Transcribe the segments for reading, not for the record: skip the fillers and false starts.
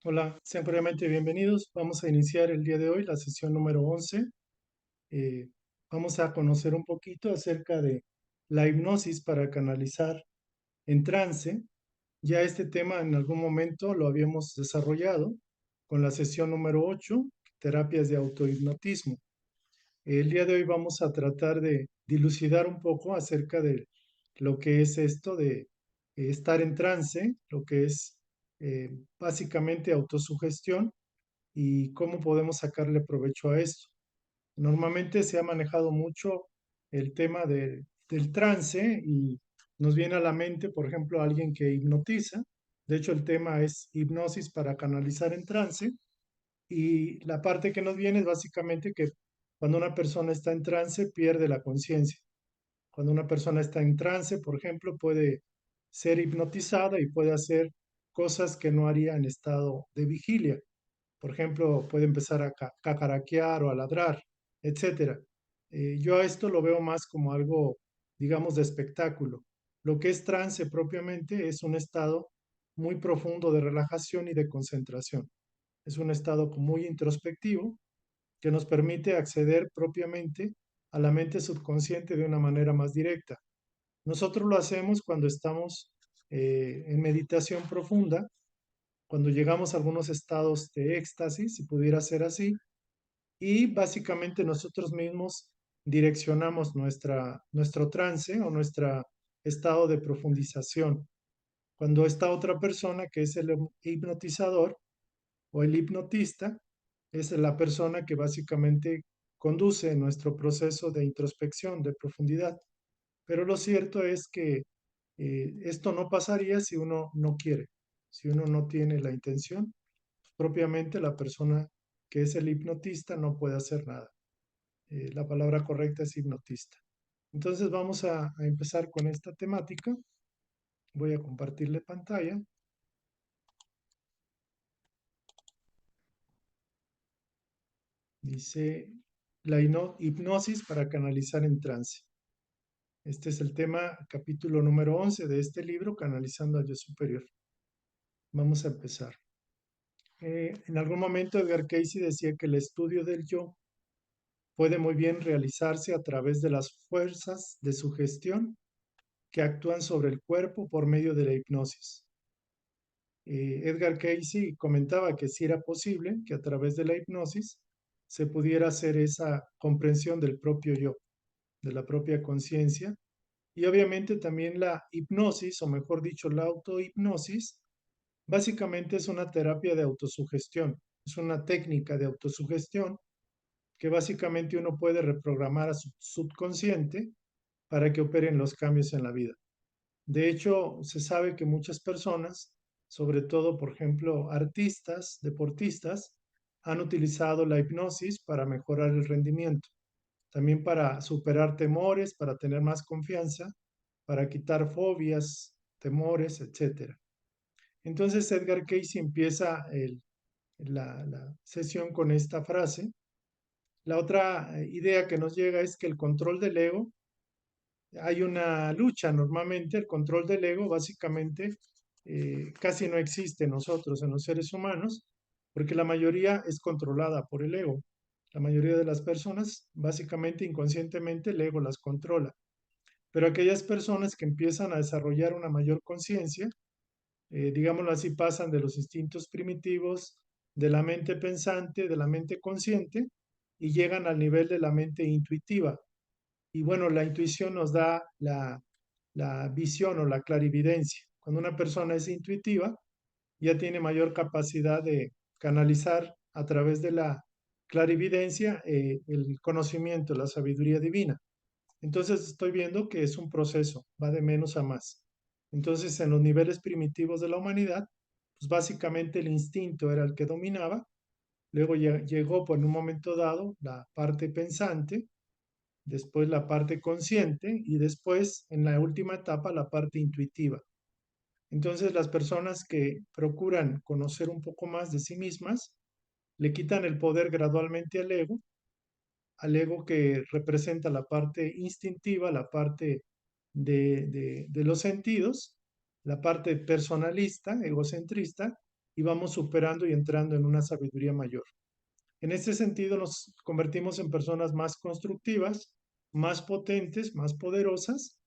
Hola, sean previamente bienvenidos. Vamos a iniciar el día de hoy la sesión número 11. Eh, Vamos a conocer un poquito acerca de la hipnosis para canalizar en trance. Ya este tema en algún momento lo habíamos desarrollado con la sesión número 8, terapias de autohipnotismo. El día de hoy vamos a tratar de dilucidar un poco acerca de lo que es esto de estar en trance, lo que es básicamente autosugestión y cómo podemos sacarle provecho a esto. Normalmente se ha manejado mucho el tema del trance y nos viene a la mente, por ejemplo, alguien que hipnotiza. De hecho, el tema es hipnosis para canalizar en trance y la parte que nos viene es básicamente que cuando una persona está en trance pierde la conciencia. Cuando una persona está en trance, por ejemplo, puede ser hipnotizada y puede hacer cosas que no haría en estado de vigilia. Por ejemplo, puede empezar a cacaraquear o a ladrar, etcétera. Yo a esto lo veo más como algo, digamos, de espectáculo. Lo que es trance propiamente es un estado muy profundo de relajación y de concentración. Es un estado muy introspectivo que nos permite acceder propiamente a la mente subconsciente de una manera más directa. Nosotros lo hacemos cuando estamos en meditación profunda, cuando llegamos a algunos estados de éxtasis, si pudiera ser así, y básicamente nosotros mismos direccionamos nuestro trance o nuestro estado de profundización. Cuando está otra persona, que es el hipnotizador o el hipnotista, es la persona que básicamente conduce nuestro proceso de introspección, de profundidad. Pero lo cierto es que esto no pasaría si uno no quiere, si uno no tiene la intención. Propiamente la persona que es el hipnotista no puede hacer nada. La palabra correcta es hipnotista. Entonces vamos a empezar con esta temática. Voy a compartirle pantalla. Dice la hipnosis para canalizar en trance. Este es el tema, capítulo número 11 de este libro, Canalizando al Yo Superior. Vamos a empezar. En algún momento Edgar Cayce decía que el estudio del yo puede muy bien realizarse a través de las fuerzas de sugestión que actúan sobre el cuerpo por medio de la hipnosis. Edgar Cayce comentaba que si era posible que a través de la hipnosis se pudiera hacer esa comprensión del propio yo, de la propia conciencia, y obviamente también la hipnosis, o mejor dicho, la autohipnosis, básicamente es una terapia de autosugestión, es una técnica de autosugestión que básicamente uno puede reprogramar a su subconsciente para que operen los cambios en la vida. De hecho, se sabe que muchas personas, sobre todo, por ejemplo, artistas, deportistas, han utilizado la hipnosis para mejorar el rendimiento, también para superar temores, para tener más confianza, para quitar fobias, temores, etcétera. Entonces Edgar Cayce empieza la sesión con esta frase. La otra idea que nos llega es que el control del ego, hay una lucha normalmente, el control del ego básicamente casi no existe en nosotros, en los seres humanos, porque la mayoría es controlada por el ego. La mayoría de las personas, básicamente inconscientemente, el ego las controla. Pero aquellas personas que empiezan a desarrollar una mayor conciencia, digámoslo así, pasan de los instintos primitivos, de la mente pensante, de la mente consciente, y llegan al nivel de la mente intuitiva. Y bueno, la intuición nos da la visión o la clarividencia. Cuando una persona es intuitiva, ya tiene mayor capacidad de canalizar a través de la clarividencia el conocimiento, la sabiduría divina. Entonces estoy viendo que es un proceso, va de menos a más. Entonces en los niveles primitivos de la humanidad, pues básicamente el instinto era el que dominaba, luego llegó por un momento dado la parte pensante, después la parte consciente y después en la última etapa la parte intuitiva. Entonces las personas que procuran conocer un poco más de sí mismas, le quitan el poder gradualmente al ego que representa la parte instintiva, la parte de los sentidos, la parte personalista, egocentrista, y vamos superando y entrando en una sabiduría mayor. En este sentido, nos convertimos en personas más constructivas, más potentes, más poderosas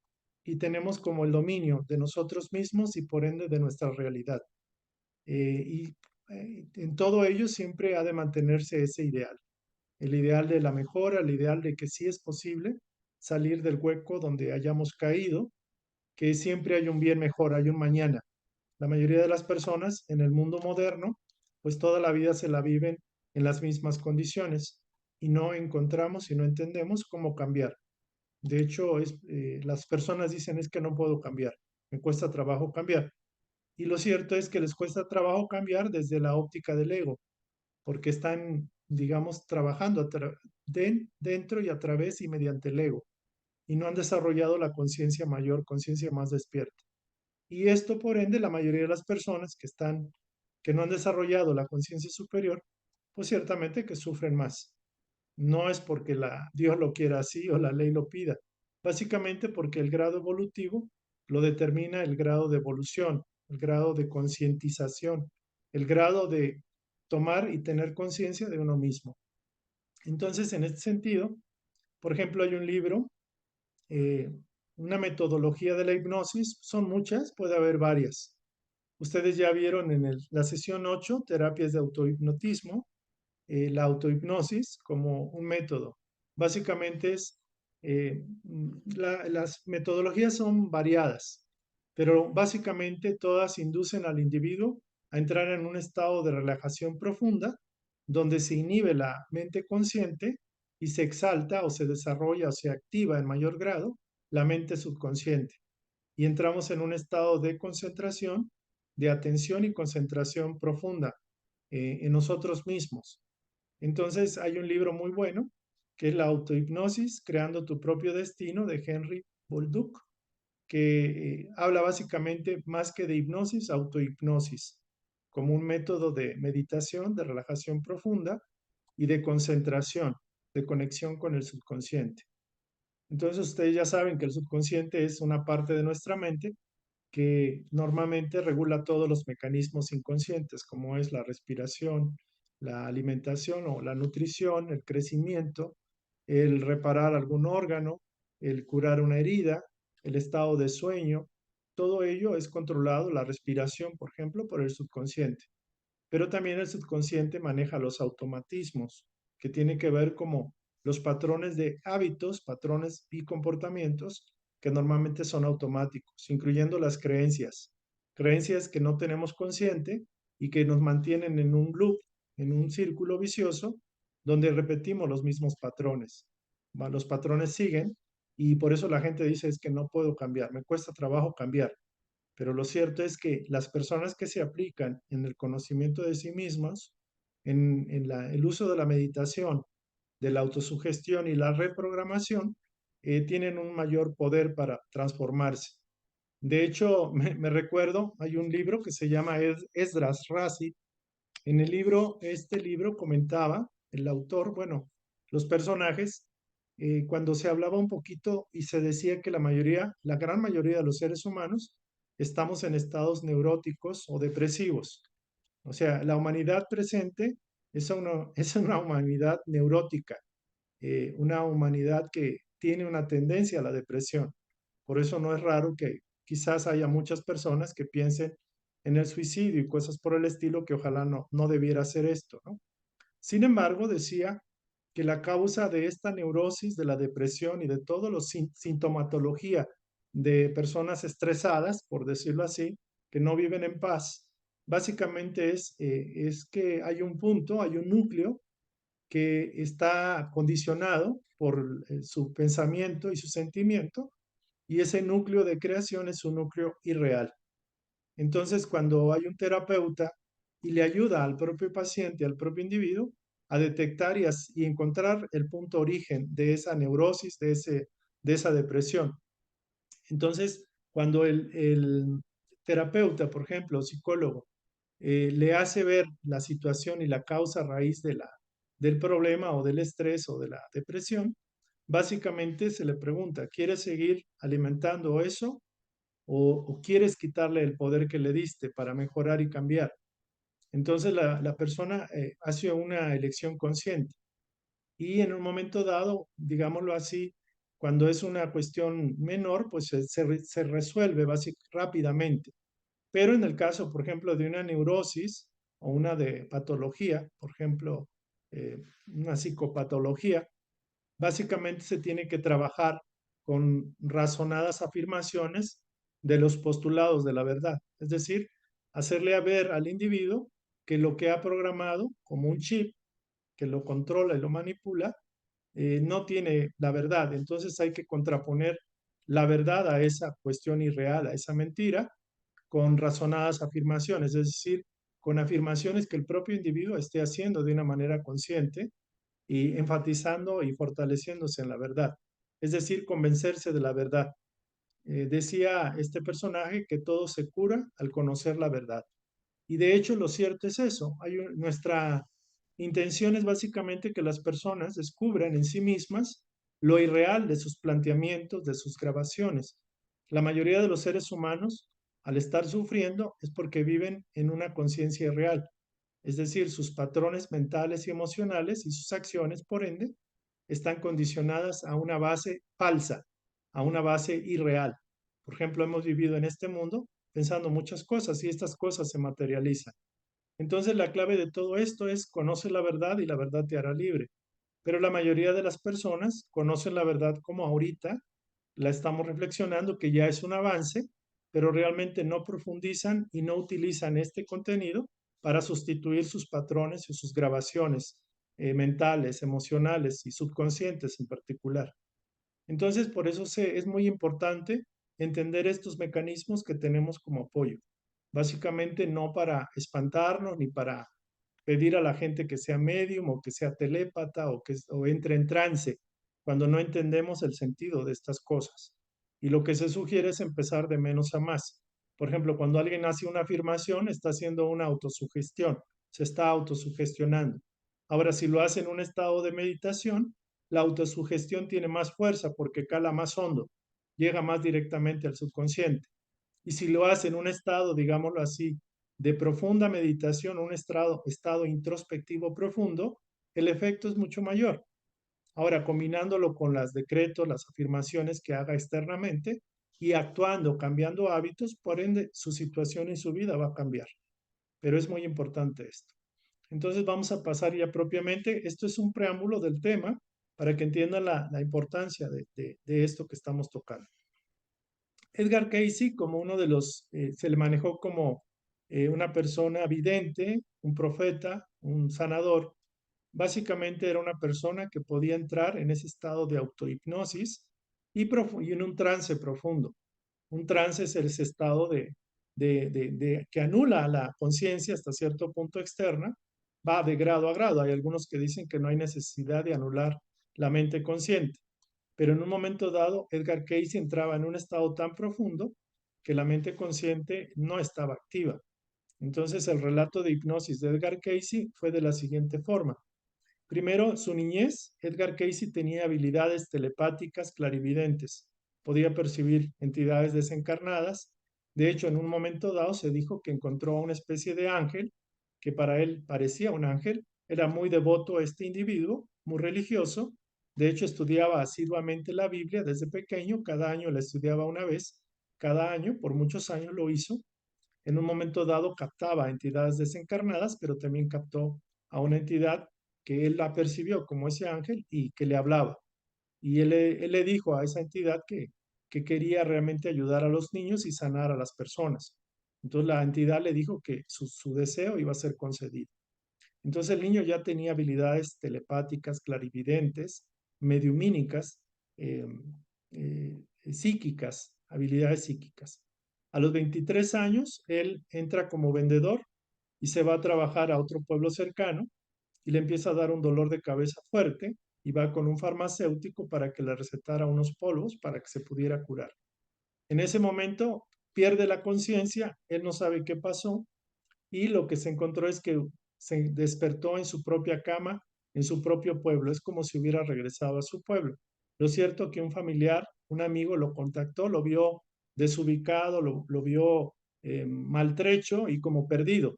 y tenemos como el dominio de nosotros mismos y por ende de nuestra realidad. Y en todo ello siempre ha de mantenerse ese ideal, el ideal de la mejora, el ideal de que sí es posible salir del hueco donde hayamos caído, que siempre hay un bien mejor, hay un mañana. La mayoría de las personas en el mundo moderno, pues toda la vida se la viven en las mismas condiciones y no encontramos y no entendemos cómo cambiar. De hecho, las personas dicen es que no puedo cambiar, me cuesta trabajo cambiar. Y lo cierto es que les cuesta trabajo cambiar desde la óptica del ego, porque están, digamos, trabajando dentro y a través y mediante el ego, y no han desarrollado la conciencia mayor, conciencia más despierta. Y esto, por ende, la mayoría de las personas que no han desarrollado la conciencia superior, pues ciertamente que sufren más. No es porque Dios lo quiera así o la ley lo pida, básicamente porque el grado evolutivo lo determina el grado de evolución, el grado de concientización, el grado de tomar y tener conciencia de uno mismo. Entonces, en este sentido, por ejemplo, hay un libro, eh, una metodología de la hipnosis, son muchas, puede haber varias. Ustedes ya vieron en la sesión 8, terapias de autohipnotismo, la autohipnosis como un método. Básicamente las metodologías son variadas, pero básicamente todas inducen al individuo a entrar en un estado de relajación profunda, donde se inhibe la mente consciente y se exalta o se desarrolla o se activa en mayor grado la mente subconsciente. Y entramos en un estado de concentración, de atención y concentración profunda en nosotros mismos. Entonces hay un libro muy bueno que es La autohipnosis, creando tu propio destino, de Henry Bolduc, que habla básicamente más que de hipnosis, autohipnosis, como un método de meditación, de relajación profunda y de concentración, de conexión con el subconsciente. Entonces ustedes ya saben que el subconsciente es una parte de nuestra mente que normalmente regula todos los mecanismos inconscientes, como es la respiración, la alimentación o la nutrición, el crecimiento, el reparar algún órgano, el curar una herida, el estado de sueño. Todo ello es controlado, la respiración, por ejemplo, por el subconsciente. Pero también el subconsciente maneja los automatismos, que tienen que ver como los patrones de hábitos, patrones y comportamientos que normalmente son automáticos, incluyendo las creencias, creencias que no tenemos consciente y que nos mantienen en un loop, en un círculo vicioso, donde repetimos los mismos patrones. Los patrones siguen y por eso la gente dice es que no puedo cambiar, me cuesta trabajo cambiar. Pero lo cierto es que las personas que se aplican en el conocimiento de sí mismas, el uso de la meditación, de la autosugestión y la reprogramación, tienen un mayor poder para transformarse. De hecho, me recuerdo, hay un libro que se llama Esdras Razi. En este libro comentaba el autor, bueno, los personajes, cuando se hablaba un poquito y se decía que la gran mayoría de los seres humanos estamos en estados neuróticos o depresivos. O sea, la humanidad presente es una humanidad neurótica, una humanidad que tiene una tendencia a la depresión. Por eso no es raro que quizás haya muchas personas que piensen en el suicidio y cosas por el estilo que ojalá no debiera hacer esto, ¿no? Sin embargo, decía que la causa de esta neurosis, de la depresión y de toda la sintomatología de personas estresadas, por decirlo así, que no viven en paz, básicamente es que hay un punto, hay un núcleo que está condicionado por su pensamiento y su sentimiento, y ese núcleo de creación es un núcleo irreal. Entonces, cuando hay un terapeuta y le ayuda al propio paciente, al propio individuo, a detectar y encontrar el punto origen de esa neurosis, de esa depresión. Entonces, cuando el terapeuta, por ejemplo, psicólogo, le hace ver la situación y la causa raíz del problema o del estrés o de la depresión, básicamente se le pregunta, ¿quieres seguir alimentando eso o quieres quitarle el poder que le diste para mejorar y cambiar? Entonces la persona hace una elección consciente y en un momento dado, digámoslo así, cuando es una cuestión menor, pues se resuelve rápidamente. Pero en el caso, por ejemplo, de una neurosis o una de patología, por ejemplo, una psicopatología, básicamente se tiene que trabajar con razonadas afirmaciones de los postulados de la verdad. Es decir, hacerle ver al individuo que lo que ha programado como un chip que lo controla y lo manipula, no tiene la verdad. Entonces hay que contraponer la verdad a esa cuestión irreal, a esa mentira, con razonadas afirmaciones, es decir, con afirmaciones que el propio individuo esté haciendo de una manera consciente y enfatizando y fortaleciéndose en la verdad. Es decir, convencerse de la verdad. Decía este personaje que todo se cura al conocer la verdad. Y de hecho lo cierto es eso. Nuestra intención es básicamente que las personas descubran en sí mismas lo irreal de sus planteamientos, de sus grabaciones. La mayoría de los seres humanos, al estar sufriendo, es porque viven en una conciencia irreal. Es decir, sus patrones mentales y emocionales y sus acciones, por ende, están condicionadas a una base falsa, a una base irreal. Por ejemplo, hemos vivido en este mundo pensando muchas cosas y estas cosas se materializan. Entonces, la clave de todo esto es conoce la verdad y la verdad te hará libre. Pero la mayoría de las personas conocen la verdad como ahorita la estamos reflexionando, que ya es un avance, pero realmente no profundizan y no utilizan este contenido para sustituir sus patrones o sus grabaciones mentales, emocionales y subconscientes en particular. Entonces, por eso es muy importante entender estos mecanismos que tenemos como apoyo. Básicamente no para espantarnos ni para pedir a la gente que sea medium o que sea telépata o entre en trance cuando no entendemos el sentido de estas cosas. Y lo que se sugiere es empezar de menos a más. Por ejemplo, cuando alguien hace una afirmación, está haciendo una autosugestión, se está autosugestionando. Ahora, si lo hace en un estado de meditación, la autosugestión tiene más fuerza porque cala más hondo, llega más directamente al subconsciente. Y si lo hace en un estado, digámoslo así, de profunda meditación, un estado introspectivo profundo, el efecto es mucho mayor. Ahora, combinándolo con los decretos, las afirmaciones que haga externamente y actuando, cambiando hábitos, por ende, su situación y su vida va a cambiar. Pero es muy importante esto. Entonces vamos a pasar ya propiamente. Esto es un preámbulo del tema para que entiendan la importancia de esto que estamos tocando. Edgar Cayce, como uno de los, se le manejó como una persona vidente, un profeta, un sanador. Básicamente era una persona que podía entrar en ese estado de autohipnosis y en un trance profundo. Un trance es ese estado que anula la conciencia hasta cierto punto externa, va de grado a grado. Hay algunos que dicen que no hay necesidad de anular la mente consciente, pero en un momento dado Edgar Cayce entraba en un estado tan profundo que la mente consciente no estaba activa. Entonces el relato de hipnosis de Edgar Cayce fue de la siguiente forma. Primero, su niñez, Edgar Cayce tenía habilidades telepáticas clarividentes, podía percibir entidades desencarnadas. De hecho, en un momento dado se dijo que encontró una especie de ángel que para él parecía un ángel. Era muy devoto a este individuo, muy religioso. De hecho, estudiaba asiduamente la Biblia desde pequeño, cada año la estudiaba una vez, cada año, por muchos años lo hizo. En un momento dado captaba entidades desencarnadas, pero también captó a una entidad que él la percibió como ese ángel y que le hablaba. Y él le dijo a esa entidad que quería realmente ayudar a los niños y sanar a las personas. Entonces la entidad le dijo que su deseo iba a ser concedido. Entonces el niño ya tenía habilidades telepáticas, clarividentes, mediumínicas, eh, psíquicas, habilidades psíquicas. A los 23 años, él entra como vendedor y se va a trabajar a otro pueblo cercano y le empieza a dar un dolor de cabeza fuerte y va con un farmacéutico para que le recetara unos polvos para que se pudiera curar. En ese momento pierde la conciencia, él no sabe qué pasó y lo que se encontró es que se despertó en su propia cama, en su propio pueblo. Es como si hubiera regresado a su pueblo. Lo cierto es que un familiar, un amigo lo contactó, lo vio desubicado, lo vio maltrecho y como perdido.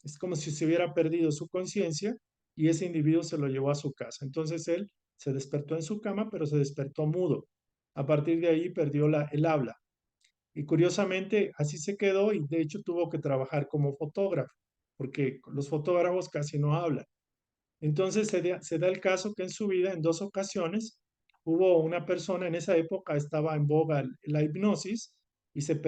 Es como si se hubiera perdido su conciencia y ese individuo se lo llevó a su casa. Entonces él se despertó en su cama, pero se despertó mudo. A partir de ahí perdió el habla. Y curiosamente así se quedó y de hecho tuvo que trabajar como fotógrafo, porque los fotógrafos casi no hablan. Entonces se da el caso que en su vida, en dos ocasiones, hubo una persona, en esa época estaba en boga la hipnosis y se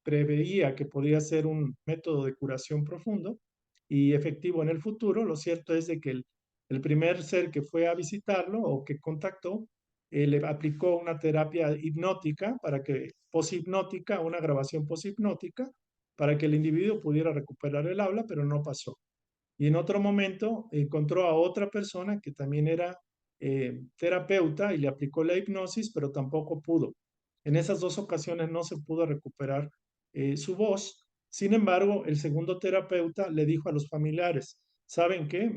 preveía que podría ser un método de curación profundo y efectivo en el futuro. Lo cierto es de que el primer ser que fue a visitarlo o que contactó, le aplicó una terapia hipnótica para que, poshipnótica, una grabación poshipnótica, para que el individuo pudiera recuperar el habla, pero no pasó. Y en otro momento encontró a otra persona que también era terapeuta y le aplicó la hipnosis, pero tampoco pudo. En esas dos ocasiones no se pudo recuperar su voz. Sin embargo, el segundo terapeuta le dijo a los familiares, ¿saben qué?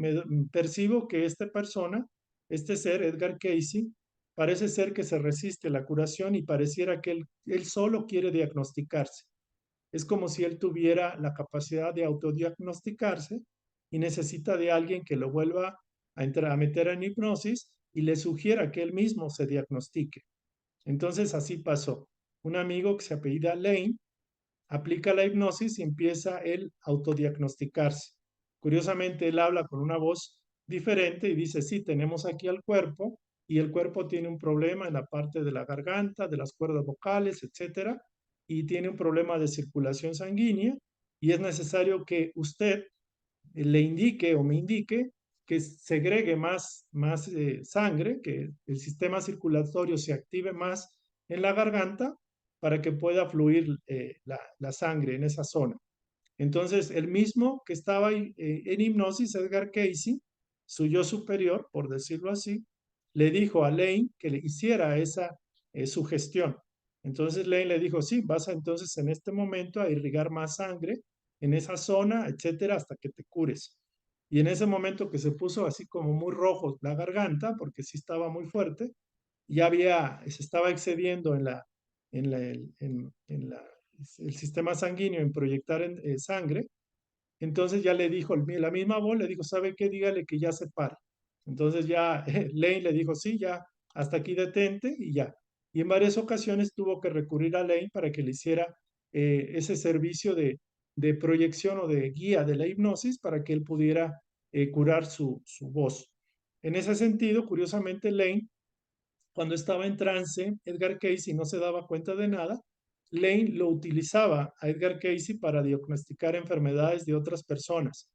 Percibo que esta persona, este ser, Edgar Casey, parece ser que se resiste a la curación y pareciera que él solo quiere diagnosticarse. Es como si él tuviera la capacidad de autodiagnosticarse y necesita de alguien que lo vuelva a meter en hipnosis y le sugiera que él mismo se diagnostique. Entonces así pasó. Un amigo que se apellida Lane aplica la hipnosis y empieza él a autodiagnosticarse. Curiosamente, él habla con una voz diferente y dice, sí, tenemos aquí al cuerpo y el cuerpo tiene un problema en la parte de la garganta, de las cuerdas vocales, etcétera, y tiene un problema de circulación sanguínea y es necesario que usted le indique o me indique que segregue más sangre, que el sistema circulatorio se active más en la garganta para que pueda fluir la sangre en esa zona. Entonces, el mismo que estaba en hipnosis, Edgar Casey, su yo superior, por decirlo así, le dijo a Lane que le hiciera esa sugestión. Entonces Lane le dijo, sí, vas a, entonces en este momento a irrigar más sangre en esa zona, etcétera, hasta que te cures. Y en ese momento que se puso así como muy rojo la garganta, porque sí estaba muy fuerte, se estaba excediendo en el sistema sanguíneo en proyectar sangre, entonces ya le dijo, la misma voz le dijo, ¿sabe qué? Dígale que ya se para. Entonces ya Lane le dijo, sí, ya, hasta aquí detente y ya. Y en varias ocasiones tuvo que recurrir a Lane para que le hiciera ese servicio de proyección o de guía de la hipnosis para que él pudiera curar su voz. En ese sentido, curiosamente, Lane cuando estaba en trance, Edgar Casey no se daba cuenta de nada. Lane lo utilizaba a Edgar Casey para diagnosticar enfermedades de otras personas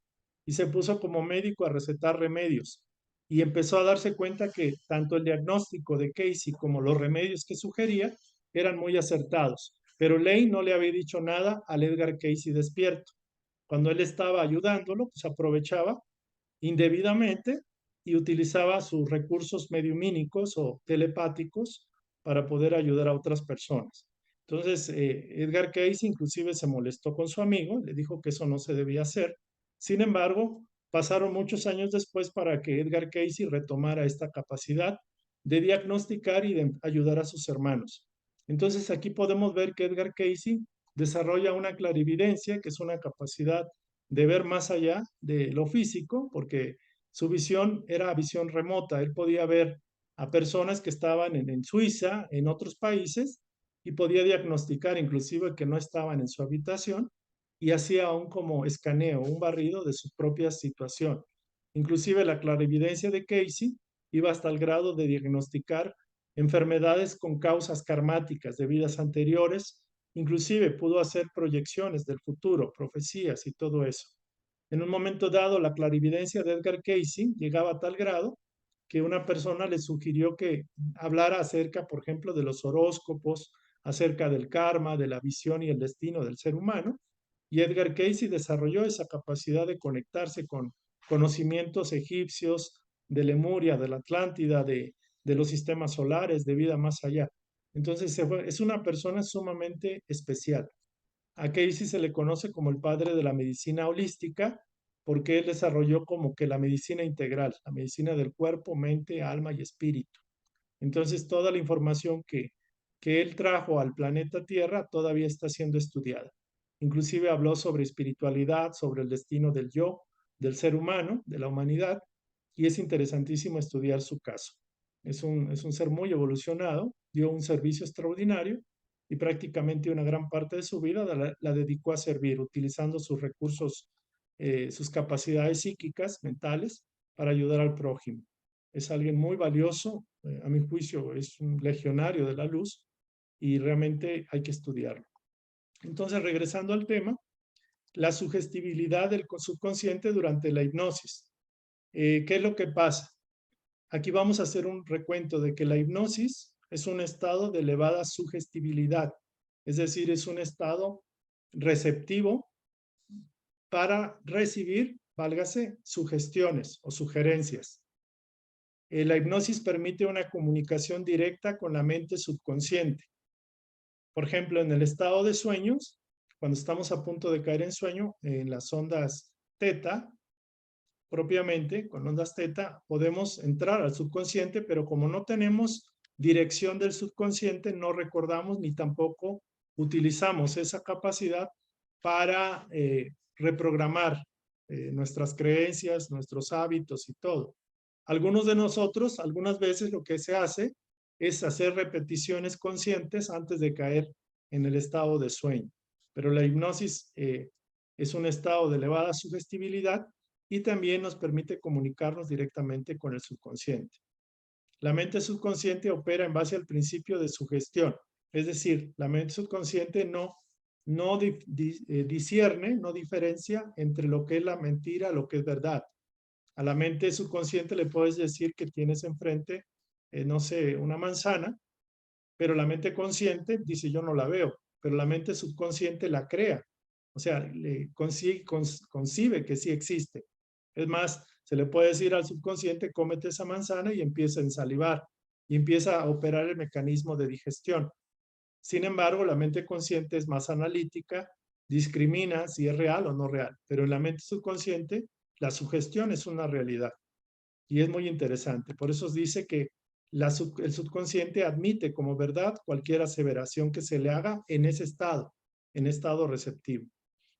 y se puso como médico a recetar remedios y empezó a darse cuenta que tanto el diagnóstico de Casey como los remedios que sugería eran muy acertados. Pero Lane no le había dicho nada al Edgar Casey despierto. Cuando él estaba ayudándolo, pues aprovechaba indebidamente y utilizaba sus recursos mediumínicos o telepáticos para poder ayudar a otras personas. Entonces, Edgar Cayce inclusive se molestó con su amigo, le dijo que eso no se debía hacer. Sin embargo, pasaron muchos años después para que Edgar Cayce retomara esta capacidad de diagnosticar y de ayudar a sus hermanos. Entonces, aquí podemos ver que Edgar Cayce desarrolla una clarividencia, que es una capacidad de ver más allá de lo físico, porque su visión era visión remota. Él podía ver a personas que estaban en Suiza, en otros países, y podía diagnosticar inclusive que no estaban en su habitación y hacía un como escaneo, un barrido de su propia situación. Inclusive la clarividencia de Casey iba hasta el grado de diagnosticar enfermedades con causas karmáticas de vidas anteriores, inclusive pudo hacer proyecciones del futuro, profecías y todo eso. En un momento dado, la clarividencia de Edgar Casey llegaba a tal grado que una persona le sugirió que hablara acerca, por ejemplo, de los horóscopos, acerca del karma, de la visión y el destino del ser humano. Y Edgar Casey desarrolló esa capacidad de conectarse con conocimientos egipcios, de Lemuria, de la Atlántida, de los sistemas solares, de vida más allá. Entonces es una persona sumamente especial. A Casey se le conoce como el padre de la medicina holística porque él desarrolló como que la medicina integral, la medicina del cuerpo, mente, alma y espíritu. Entonces, toda la información que él trajo al planeta Tierra todavía está siendo estudiada. inclusive habló sobre espiritualidad, sobre el destino del yo, del ser humano, de la humanidad, y es interesantísimo estudiar su caso. Es un ser muy evolucionado, dio un servicio extraordinario y prácticamente una gran parte de su vida la dedicó a servir, utilizando sus recursos, sus capacidades psíquicas, mentales, para ayudar al prójimo. Es alguien muy valioso, a mi juicio es un legionario de la luz y realmente hay que estudiarlo. Entonces, regresando al tema, la sugestibilidad del subconsciente durante la hipnosis. ¿Qué es lo que pasa? Aquí vamos a hacer un recuento de que la hipnosis es un estado de elevada sugestibilidad, es decir, es un estado receptivo para recibir, válgase, sugestiones o sugerencias. La hipnosis permite una comunicación directa con la mente subconsciente. Por ejemplo, en el estado de sueños, cuando estamos a punto de caer en sueño, en las ondas teta, propiamente, con ondas teta, podemos entrar al subconsciente, pero como no tenemos dirección del subconsciente, no recordamos ni tampoco utilizamos esa capacidad para reprogramar nuestras creencias, nuestros hábitos y todo. Algunos de nosotros, algunas veces lo que se hace es hacer repeticiones conscientes antes de caer en el estado de sueño. Pero la hipnosis es un estado de elevada sugestibilidad y también nos permite comunicarnos directamente con el subconsciente. La mente subconsciente opera en base al principio de sugestión, es decir, la mente subconsciente no discierne, no diferencia entre lo que es la mentira, lo que es verdad. A la mente subconsciente le puedes decir que tienes enfrente, no sé, una manzana, pero la mente consciente dice yo no la veo, pero la mente subconsciente la crea. O sea, concibe que sí existe. Es más, se le puede decir al subconsciente, cómete esa manzana y empieza a ensalivar y empieza a operar el mecanismo de digestión. Sin embargo, la mente consciente es más analítica, discrimina si es real o no real, pero en la mente subconsciente la sugestión es una realidad y es muy interesante. Por eso dice que el subconsciente admite como verdad cualquier aseveración que se le haga en ese estado, en estado receptivo.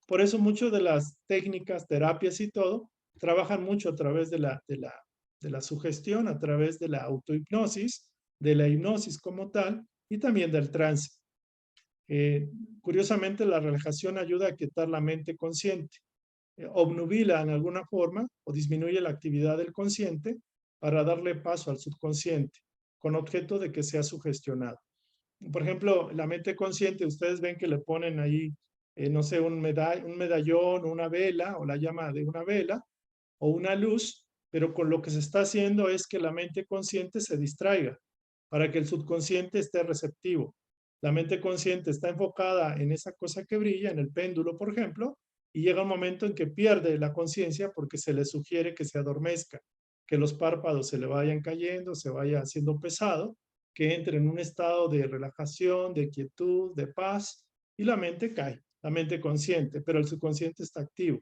Por eso muchas de las técnicas, terapias y todo, trabajan mucho a través de la sugestión, a través de la autohipnosis, de la hipnosis como tal y también del trance. Curiosamente, la relajación ayuda a quietar la mente consciente, obnubila en alguna forma o disminuye la actividad del consciente para darle paso al subconsciente, con objeto de que sea sugestionado. Por ejemplo, la mente consciente, ustedes ven que le ponen ahí, no sé, un medallón, una vela, o la llama de una vela, o una luz, pero con lo que se está haciendo es que la mente consciente se distraiga, para que el subconsciente esté receptivo. La mente consciente está enfocada en esa cosa que brilla, en el péndulo, por ejemplo, y llega un momento en que pierde la conciencia porque se le sugiere que se adormezca, que los párpados se le vayan cayendo, se vaya haciendo pesado, que entre en un estado de relajación, de quietud, de paz, y la mente cae, la mente consciente, pero el subconsciente está activo.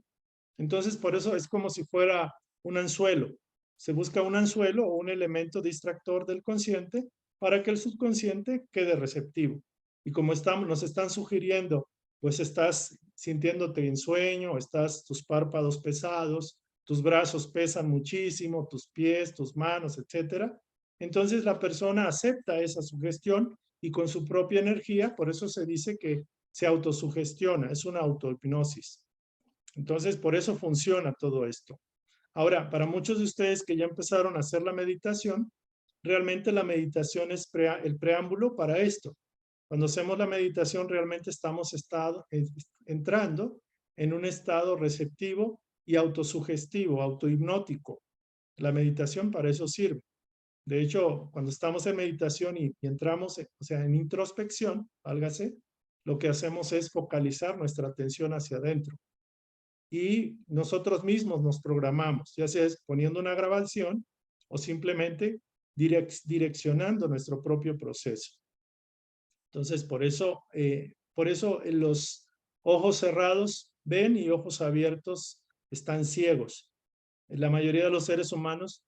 Entonces, por eso es como si fuera un anzuelo. Se busca un anzuelo o un elemento distractor del consciente para que el subconsciente quede receptivo. Y como nos están sugiriendo, pues estás sintiéndote en sueño, estás tus párpados pesados, tus brazos pesan muchísimo, tus pies, tus manos, etcétera. Entonces la persona acepta esa sugestión y con su propia energía, por eso se dice que se autosugestiona, es una autohipnosis. Entonces, por eso funciona todo esto. Ahora, para muchos de ustedes que ya empezaron a hacer la meditación, realmente la meditación es el preámbulo para esto. Cuando hacemos la meditación, realmente estamos entrando en un estado receptivo y autosugestivo, autohipnótico. La meditación para eso sirve. De hecho, cuando estamos en meditación y entramos, o sea, en introspección, válgase, lo que hacemos es focalizar nuestra atención hacia adentro y nosotros mismos nos programamos, ya sea poniendo una grabación o simplemente direccionando nuestro propio proceso. Entonces, por eso los ojos cerrados ven y ojos abiertos están ciegos. La mayoría de los seres humanos,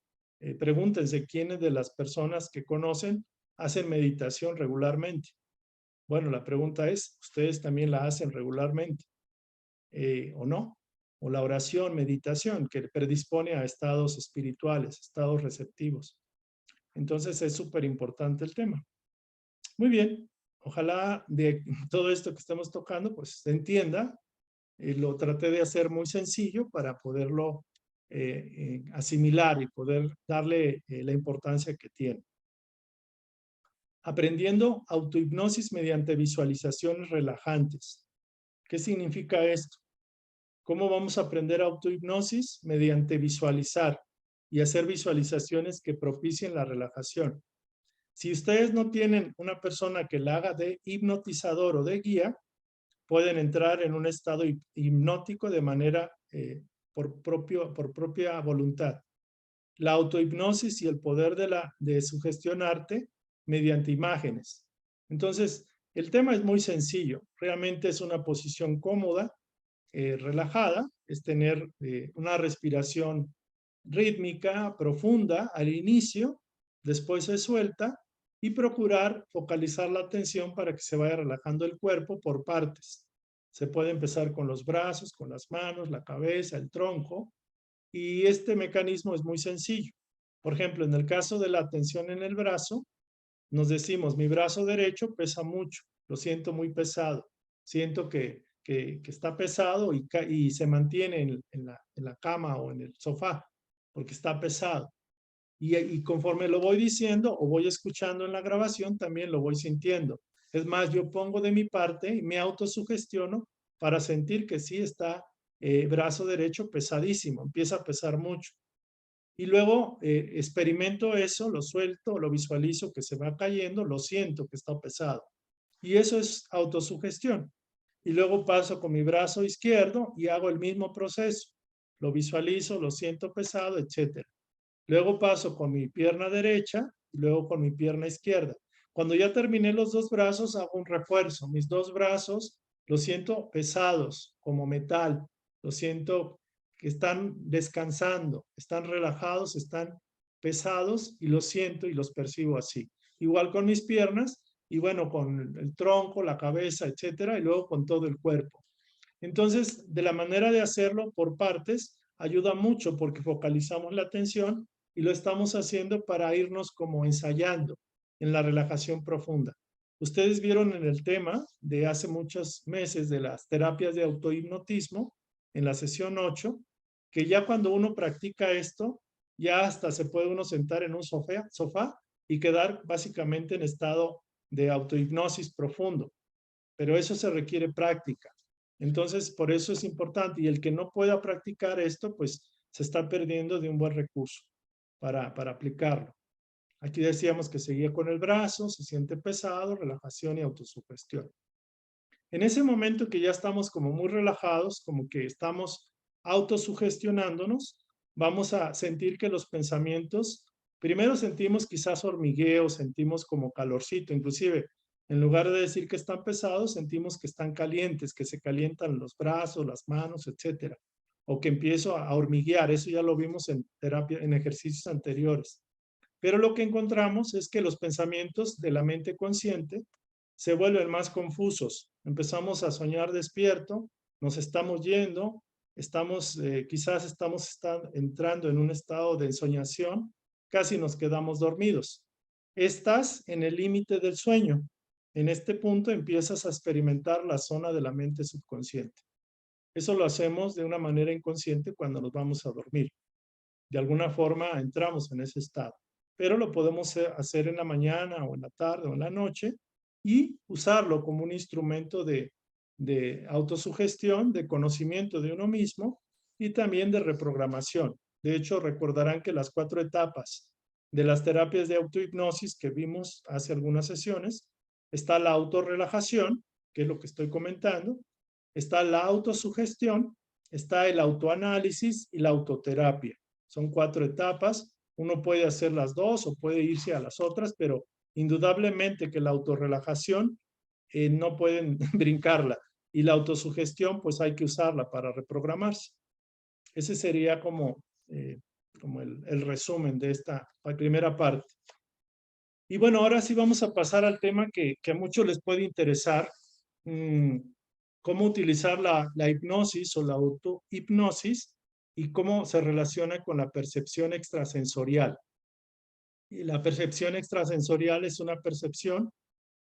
pregúntense quiénes de las personas que conocen hacen meditación regularmente. Bueno, la pregunta es, ¿ustedes también la hacen regularmente? o no, o la oración, meditación, que predispone a estados espirituales, estados receptivos. Entonces es súper importante el tema. Muy bien, ojalá de todo esto que estamos tocando, pues se entienda. Lo traté de hacer muy sencillo para poderlo asimilar y poder darle la importancia que tiene. Aprendiendo autohipnosis mediante visualizaciones relajantes. ¿Qué significa esto? ¿Cómo vamos a aprender autohipnosis? Mediante visualizar y hacer visualizaciones que propicien la relajación. Si ustedes no tienen una persona que la haga de hipnotizador o de guía, pueden entrar en un estado hipnótico de manera por propia voluntad. La autohipnosis y el poder de sugestionarte mediante imágenes. Entonces, el tema es muy sencillo. Realmente es una posición cómoda, relajada, es tener una respiración rítmica, profunda al inicio, después se suelta y procurar focalizar la atención para que se vaya relajando el cuerpo por partes. Se puede empezar con los brazos, con las manos, la cabeza, el tronco, y este mecanismo es muy sencillo. Por ejemplo, en el caso de la tensión en el brazo, nos decimos, mi brazo derecho pesa mucho, lo siento muy pesado, siento que está pesado y se mantiene en la cama o en el sofá, porque está pesado. Y conforme lo voy diciendo o voy escuchando en la grabación, también lo voy sintiendo. Es más, yo pongo de mi parte y me autosugestiono para sentir que sí está brazo derecho pesadísimo, empieza a pesar mucho. Y luego experimento eso, lo suelto, lo visualizo que se va cayendo, lo siento que está pesado. Y eso es autosugestión. Y luego paso con mi brazo izquierdo y hago el mismo proceso. Lo visualizo, lo siento pesado, etcétera. Luego paso con mi pierna derecha y luego con mi pierna izquierda. Cuando ya terminé los dos brazos, hago un refuerzo. Mis dos brazos los siento pesados, como metal. Los siento que están descansando, están relajados, están pesados y los siento y los percibo así. Igual con mis piernas y bueno, con el tronco, la cabeza, etcétera, y luego con todo el cuerpo. Entonces, de la manera de hacerlo por partes, ayuda mucho porque focalizamos la atención y lo estamos haciendo para irnos como ensayando en la relajación profunda. Ustedes vieron en el tema de hace muchos meses de las terapias de autohipnotismo, en la sesión 8, que ya cuando uno practica esto, ya hasta se puede uno sentar en un sofá y quedar básicamente en estado de autohipnosis profundo. Pero eso se requiere práctica. Entonces, por eso es importante. Y el que no pueda practicar esto, pues se está perdiendo de un buen recurso para aplicarlo. Aquí decíamos que seguía con el brazo, se siente pesado, relajación y autosugestión. En ese momento que ya estamos como muy relajados, como que estamos autosugestionándonos, vamos a sentir que los pensamientos, primero sentimos quizás hormigueo, sentimos como calorcito, inclusive en lugar de decir que están pesados, sentimos que están calientes, que se calientan los brazos, las manos, etcétera. O que empiezo a hormiguear, eso ya lo vimos en terapia, en ejercicios anteriores. Pero lo que encontramos es que los pensamientos de la mente consciente se vuelven más confusos. Empezamos a soñar despierto, nos estamos yendo, quizás estamos entrando en un estado de ensoñación, casi nos quedamos dormidos. Estás en el límite del sueño. En este punto empiezas a experimentar la zona de la mente subconsciente. Eso lo hacemos de una manera inconsciente cuando nos vamos a dormir. De alguna forma entramos en ese estado, pero lo podemos hacer en la mañana o en la tarde o en la noche y usarlo como un instrumento de autosugestión, de conocimiento de uno mismo y también de reprogramación. De hecho, recordarán que las 4 etapas de las terapias de autohipnosis que vimos hace algunas sesiones, está la autorrelajación, que es lo que estoy comentando, está la autosugestión, está el autoanálisis y la autoterapia. Son 4 etapas. Uno puede hacer las dos o puede irse a las otras, pero indudablemente que la autorrelajación no pueden brincarla. Y la autosugestión, pues hay que usarla para reprogramarse. Ese sería como el resumen de esta primera parte. Y bueno, ahora sí vamos a pasar al tema que a muchos les puede interesar. cómo utilizar la hipnosis o la autohipnosis y cómo se relaciona con la percepción extrasensorial. Y la percepción extrasensorial es una percepción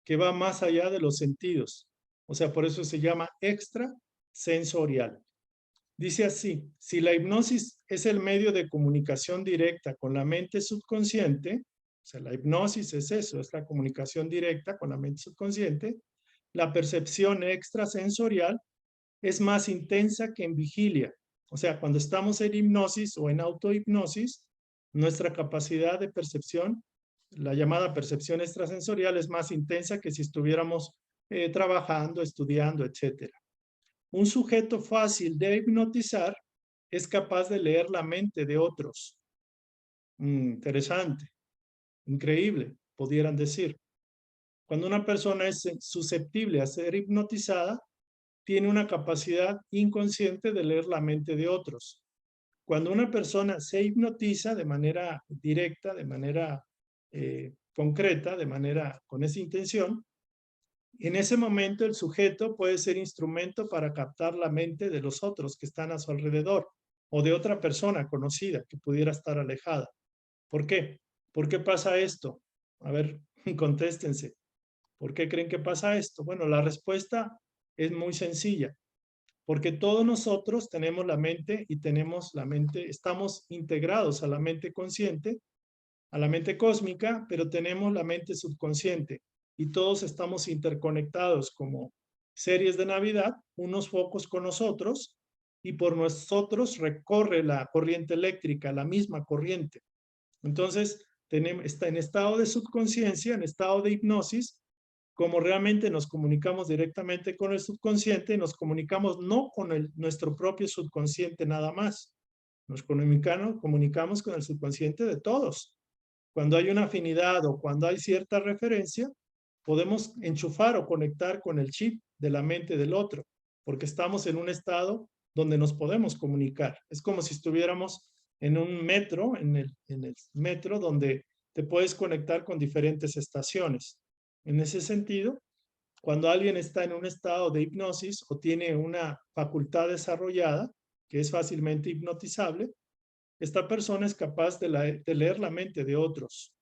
que va más allá de los sentidos. O sea, por eso se llama extrasensorial. Dice así, si la hipnosis es el medio de comunicación directa con la mente subconsciente, o sea, la hipnosis es eso, es la comunicación directa con la mente subconsciente, la percepción extrasensorial es más intensa que en vigilia. O sea, cuando estamos en hipnosis o en autohipnosis, nuestra capacidad de percepción, la llamada percepción extrasensorial, es más intensa que si estuviéramos trabajando, estudiando, etc. Un sujeto fácil de hipnotizar es capaz de leer la mente de otros. Interesante, increíble, pudieran decir. Cuando una persona es susceptible a ser hipnotizada, tiene una capacidad inconsciente de leer la mente de otros. Cuando una persona se hipnotiza de manera directa, de manera concreta, de manera con esa intención, en ese momento el sujeto puede ser instrumento para captar la mente de los otros que están a su alrededor o de otra persona conocida que pudiera estar alejada. ¿Por qué? ¿Por qué pasa esto? A ver, contéstense. ¿Por qué creen que pasa esto? Bueno, la respuesta es muy sencilla. Porque todos nosotros tenemos la mente y tenemos la mente, estamos integrados a la mente consciente, a la mente cósmica, pero tenemos la mente subconsciente y todos estamos interconectados como series de Navidad, unos focos con nosotros y por nosotros recorre la corriente eléctrica, la misma corriente. Entonces, está en estado de subconsciencia, en estado de hipnosis, como realmente nos comunicamos directamente con el subconsciente, nos comunicamos no con nuestro propio subconsciente nada más, nos comunicamos con el subconsciente de todos. Cuando hay una afinidad o cuando hay cierta referencia, podemos enchufar o conectar con el chip de la mente del otro, porque estamos en un estado donde nos podemos comunicar. Es como si estuviéramos en un metro, en el metro, donde te puedes conectar con diferentes estaciones. En ese sentido, cuando alguien está en un estado de hipnosis o tiene una facultad desarrollada, que es fácilmente hipnotizable, esta persona es capaz de leer la mente de otros.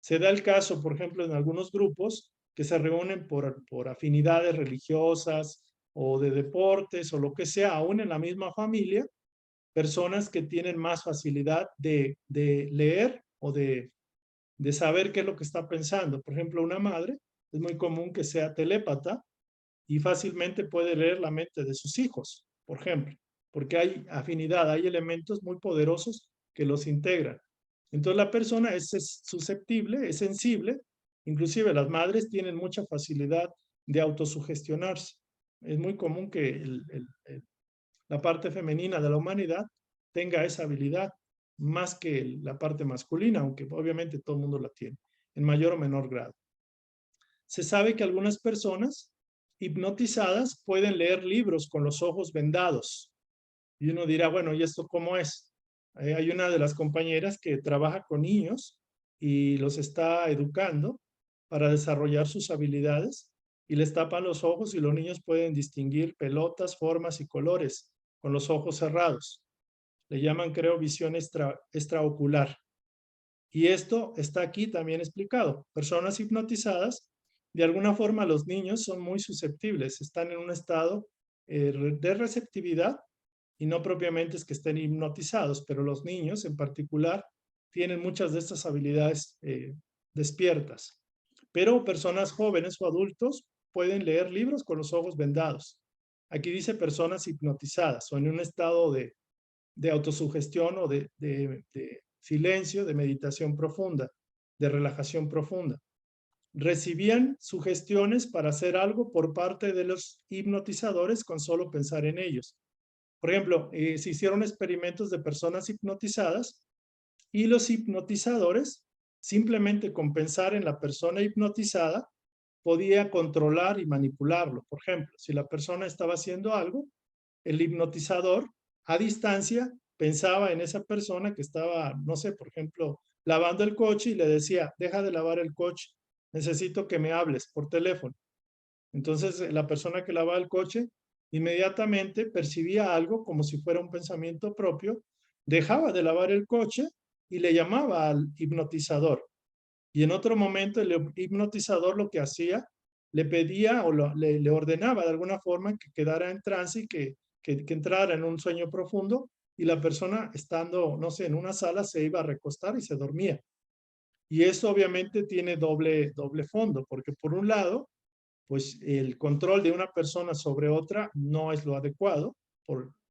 Se da el caso, por ejemplo, en algunos grupos que se reúnen por afinidades religiosas o de deportes o lo que sea, aún en la misma familia, personas que tienen más facilidad de leer o de saber qué es lo que está pensando. Por ejemplo, una madre, es muy común que sea telépata y fácilmente puede leer la mente de sus hijos, por ejemplo, porque hay afinidad, hay elementos muy poderosos que los integran. Entonces la persona es susceptible, es sensible, inclusive las madres tienen mucha facilidad de autosugestionarse. Es muy común que la parte femenina de la humanidad tenga esa habilidad más que la parte masculina, aunque obviamente todo el mundo la tiene, en mayor o menor grado. Se sabe que algunas personas hipnotizadas pueden leer libros con los ojos vendados. Y uno dirá, bueno, ¿y esto cómo es? Hay una de las compañeras que trabaja con niños y los está educando para desarrollar sus habilidades y les tapan los ojos y los niños pueden distinguir pelotas, formas y colores con los ojos cerrados. Le llaman, creo, visión extraocular. Y esto está aquí también explicado. Personas hipnotizadas, de alguna forma los niños son muy susceptibles, están en un estado de receptividad y no propiamente es que estén hipnotizados, pero los niños en particular tienen muchas de estas habilidades despiertas. Pero personas jóvenes o adultos pueden leer libros con los ojos vendados. Aquí dice personas hipnotizadas o en un estado de autosugestión o de silencio, de meditación profunda, de relajación profunda. Recibían sugestiones para hacer algo por parte de los hipnotizadores con solo pensar en ellos. Por ejemplo, se hicieron experimentos de personas hipnotizadas y los hipnotizadores, simplemente con pensar en la persona hipnotizada, podía controlar y manipularlo. Por ejemplo, si la persona estaba haciendo algo, el hipnotizador a distancia pensaba en esa persona que estaba, no sé, por ejemplo, lavando el coche y le decía, deja de lavar el coche, necesito que me hables por teléfono. Entonces, la persona que lavaba el coche inmediatamente percibía algo como si fuera un pensamiento propio, dejaba de lavar el coche y le llamaba al hipnotizador. Y en otro momento el hipnotizador lo que hacía, le pedía o le ordenaba de alguna forma que quedara en trance y que entrara en un sueño profundo, y la persona estando, no sé, en una sala se iba a recostar y se dormía. Y eso obviamente tiene doble fondo, porque por un lado, pues el control de una persona sobre otra no es lo adecuado,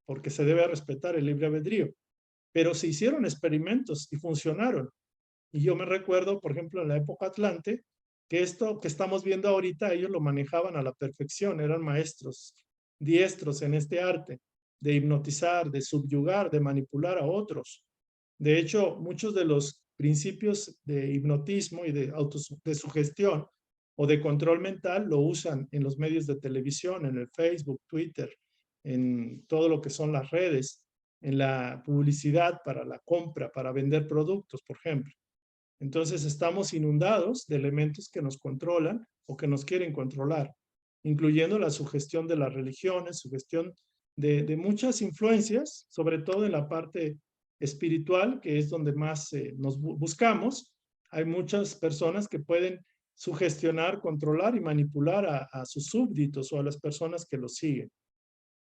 porque se debe respetar el libre albedrío. Pero se hicieron experimentos y funcionaron. Y yo me recuerdo, por ejemplo, en la época Atlante, que esto que estamos viendo ahorita, ellos lo manejaban a la perfección, eran maestros, diestros en este arte, de hipnotizar, de subyugar, de manipular a otros. De hecho, muchos de los principios de hipnotismo y de sugestión o de control mental lo usan en los medios de televisión, en el Facebook, Twitter, en todo lo que son las redes, en la publicidad para la compra, para vender productos, por ejemplo. Entonces estamos inundados de elementos que nos controlan o que nos quieren controlar, incluyendo la sugestión de las religiones, sugestión de muchas influencias, sobre todo en la parte espiritual, que es donde más nos buscamos. Hay muchas personas que pueden sugestionar, controlar y manipular a sus súbditos o a las personas que los siguen.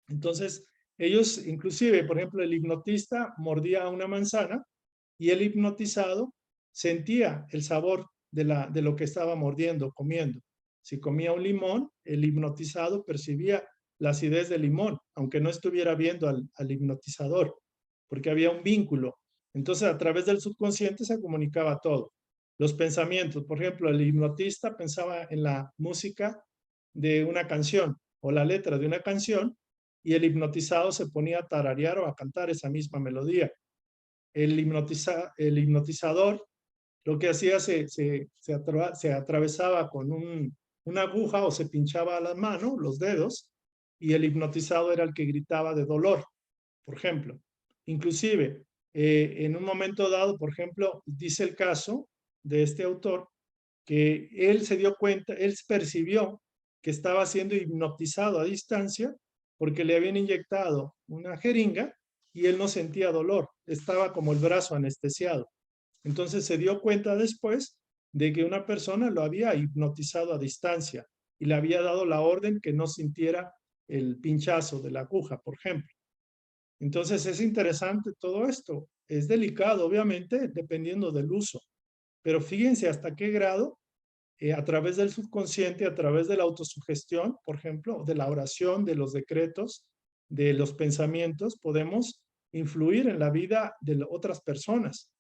Entonces, ellos, inclusive, por ejemplo, el hipnotista mordía una manzana y el hipnotizado sentía el sabor de lo que estaba mordiendo, comiendo. Si comía un limón, el hipnotizado percibía la acidez del limón, aunque no estuviera viendo al hipnotizador, porque había un vínculo. Entonces, a través del subconsciente se comunicaba todo. Los pensamientos, por ejemplo, el hipnotista pensaba en la música de una canción o la letra de una canción, y el hipnotizado se ponía a tararear o a cantar esa misma melodía. El hipnotizador lo que hacía se atravesaba con una aguja o se pinchaba la mano, los dedos, y el hipnotizado era el que gritaba de dolor, por ejemplo. Inclusive, en un momento dado, por ejemplo, dice el caso de este autor, que él se dio cuenta, él percibió que estaba siendo hipnotizado a distancia porque le habían inyectado una jeringa y él no sentía dolor, estaba como el brazo anestesiado. Entonces se dio cuenta después de que una persona lo había hipnotizado a distancia y le había dado la orden que no sintiera el pinchazo de la aguja, por ejemplo. Entonces es interesante todo esto. Es delicado, obviamente, dependiendo del uso. Pero fíjense hasta qué grado, a través del subconsciente, a través de la autosugestión, por ejemplo, de la oración, de los decretos, de los pensamientos, podemos influir en la vida de otras personas.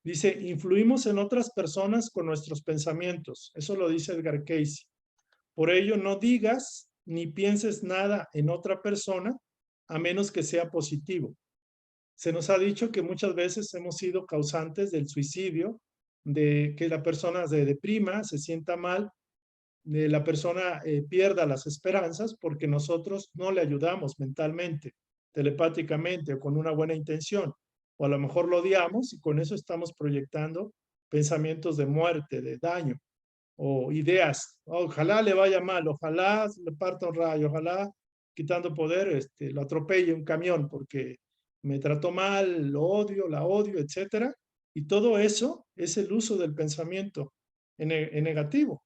Dice, influimos en otras personas con nuestros pensamientos. Eso lo dice Edgar Cayce. Por ello, no digas ni pienses nada en otra persona a menos que sea positivo. Se nos ha dicho que muchas veces hemos sido causantes del suicidio, de que la persona se deprima, se sienta mal, de la persona pierda las esperanzas porque nosotros no le ayudamos mentalmente, telepáticamente o con una buena intención. O a lo mejor lo odiamos y con eso estamos proyectando pensamientos de muerte, de daño o ideas. Ojalá le vaya mal, ojalá le parta un rayo, ojalá quitando poder lo atropelle un camión porque me trató mal, lo odio, la odio, etcétera. Y todo eso es el uso del pensamiento en negativo.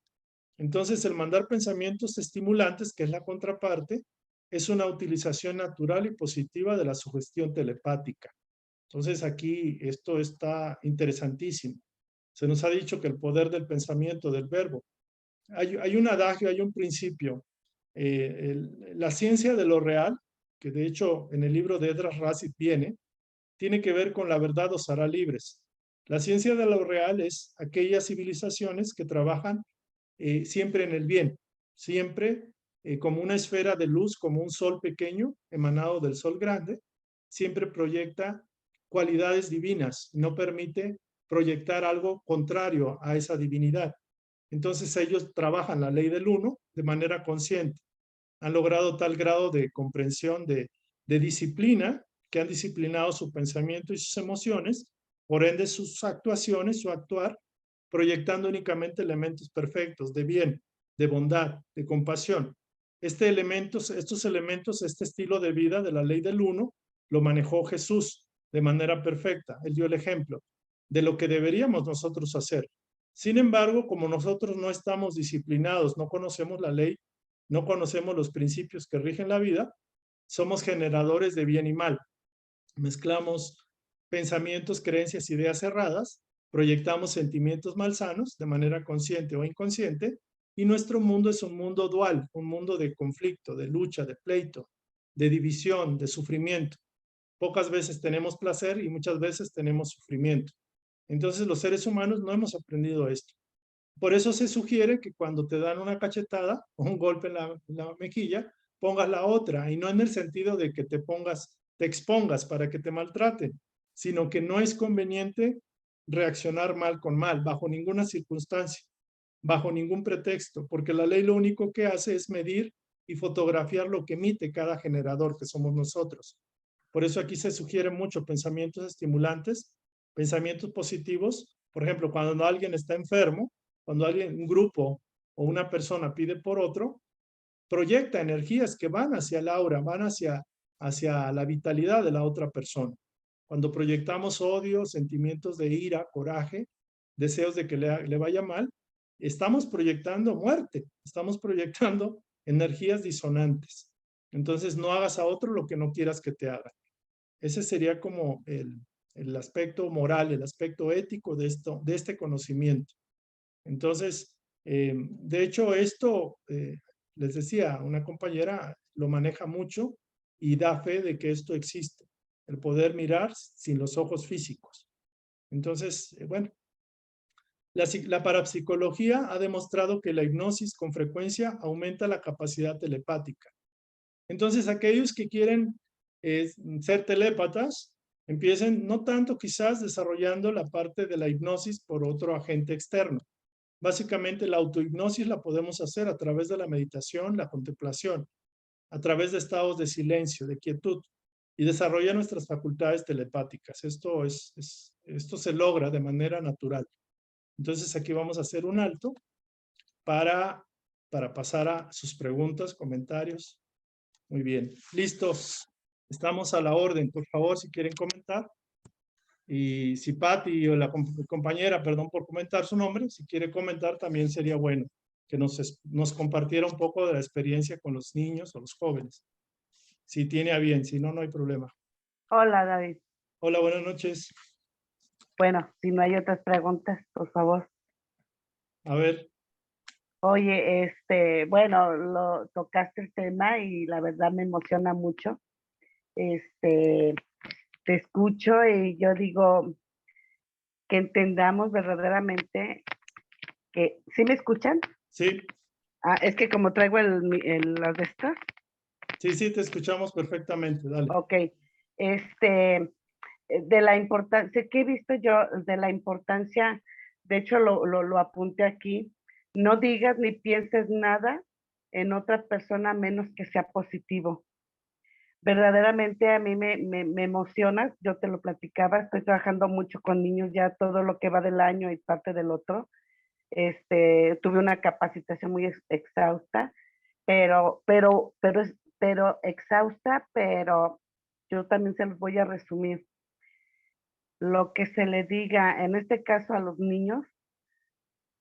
Entonces, el mandar pensamientos estimulantes, que es la contraparte, es una utilización natural y positiva de la sugestión telepática. Entonces, aquí esto está interesantísimo. Se nos ha dicho que el poder del pensamiento, del verbo. Hay un adagio, hay un principio. La ciencia de lo real, que de hecho en el libro de Esdras Rassit viene, tiene que ver con la verdad os hará libres. La ciencia de lo real es aquellas civilizaciones que trabajan siempre en el bien, siempre como una esfera de luz, como un sol pequeño emanado del sol grande, siempre proyecta cualidades divinas, no permite proyectar algo contrario a esa divinidad. Entonces ellos trabajan la ley del uno de manera consciente. Han logrado tal grado de comprensión, de disciplina, que han disciplinado su pensamiento y sus emociones, por ende sus actuaciones, su actuar, proyectando únicamente elementos perfectos, de bien, de bondad, de compasión. Estos elementos, este estilo de vida de la ley del uno, lo manejó Jesús de manera perfecta. Él dio el ejemplo de lo que deberíamos nosotros hacer. Sin embargo, como nosotros no estamos disciplinados, no conocemos la ley, no conocemos los principios que rigen la vida, somos generadores de bien y mal. Mezclamos pensamientos, creencias, ideas cerradas, proyectamos sentimientos malsanos de manera consciente o inconsciente, y nuestro mundo es un mundo dual, un mundo de conflicto, de lucha, de pleito, de división, de sufrimiento. Pocas veces tenemos placer y muchas veces tenemos sufrimiento. Entonces los seres humanos no hemos aprendido esto. Por eso se sugiere que cuando te dan una cachetada o un golpe en la mejilla, pongas la otra, y no en el sentido de que te expongas para que te maltraten, sino que no es conveniente reaccionar mal con mal, bajo ninguna circunstancia, bajo ningún pretexto, porque la ley lo único que hace es medir y fotografiar lo que emite cada generador, que somos nosotros. Por eso aquí se sugiere mucho pensamientos estimulantes, pensamientos positivos. Por ejemplo, cuando alguien está enfermo, cuando un grupo o una persona pide por otro, proyecta energías que van hacia el aura, van hacia la vitalidad de la otra persona. Cuando proyectamos odio, sentimientos de ira, coraje, deseos de que le vaya mal, estamos proyectando muerte, estamos proyectando energías disonantes. Entonces no hagas a otro lo que no quieras que te haga. Ese sería como el aspecto moral, el aspecto ético de este conocimiento. Entonces, de hecho, esto, les decía, una compañera lo maneja mucho y da fe de que esto existe, el poder mirar sin los ojos físicos. Entonces, bueno, la parapsicología ha demostrado que la hipnosis con frecuencia aumenta la capacidad telepática. Entonces, aquellos que quieren ser telépatas, empiecen no tanto quizás desarrollando la parte de la hipnosis por otro agente externo. Básicamente la autohipnosis la podemos hacer a través de la meditación, la contemplación, a través de estados de silencio, de quietud, y desarrolla nuestras facultades telepáticas. Esto se logra de manera natural. Entonces aquí vamos a hacer un alto para pasar a sus preguntas, comentarios. Muy bien, listos. Estamos a la orden. Por favor, si quieren comentar. Y si Patti o la compañera, perdón por comentar su nombre, si quiere comentar también sería bueno que nos compartiera un poco de la experiencia con los niños o los jóvenes. Si tiene a bien, si no, no hay problema. Hola, David. Hola, buenas noches. Bueno, si no hay otras preguntas, por favor. A ver. Oye, bueno, lo tocaste el tema y la verdad me emociona mucho. Te escucho y yo digo que entendamos verdaderamente que, ¿sí me escuchan? Sí. Ah, es que como traigo las de estas. Sí, te escuchamos perfectamente, dale. Ok, de la importancia, que he visto yo de la importancia, de hecho lo apunté aquí, no digas ni pienses nada en otra persona menos que sea positivo. Verdaderamente a mí me emociona, yo te lo platicaba, estoy trabajando mucho con niños ya todo lo que va del año y parte del otro. Tuve una capacitación muy exhausta, pero exhausta, pero yo también se los voy a resumir. Lo que se le diga, en este caso a los niños,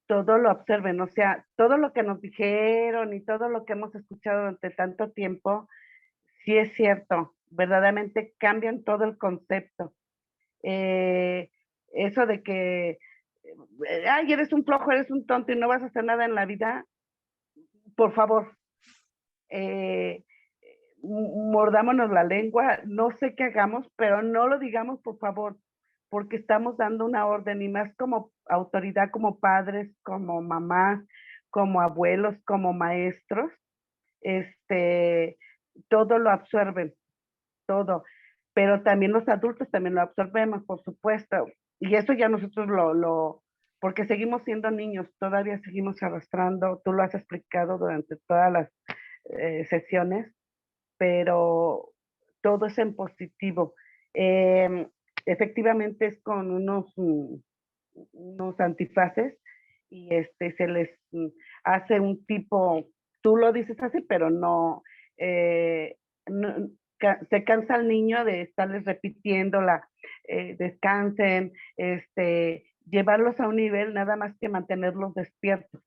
todo lo observen, o sea, todo lo que nos dijeron y todo lo que hemos escuchado durante tanto tiempo, sí es cierto, verdaderamente cambian todo el concepto. Eso de que, ay, eres un flojo, eres un tonto y no vas a hacer nada en la vida, por favor, mordámonos la lengua, no sé qué hagamos, pero no lo digamos, por favor, porque estamos dando una orden y más como autoridad, como padres, como mamás, como abuelos, como maestros, todo lo absorben, todo, pero también los adultos también lo absorbemos, por supuesto, y eso ya nosotros porque seguimos siendo niños, todavía seguimos arrastrando, tú lo has explicado durante todas las sesiones, pero todo es en positivo. Efectivamente es con unos antifaces y se les hace un tipo tú lo dices así, pero no, eh, se cansa el niño de estarles repitiendo descansen, llevarlos a un nivel nada más que mantenerlos despiertos,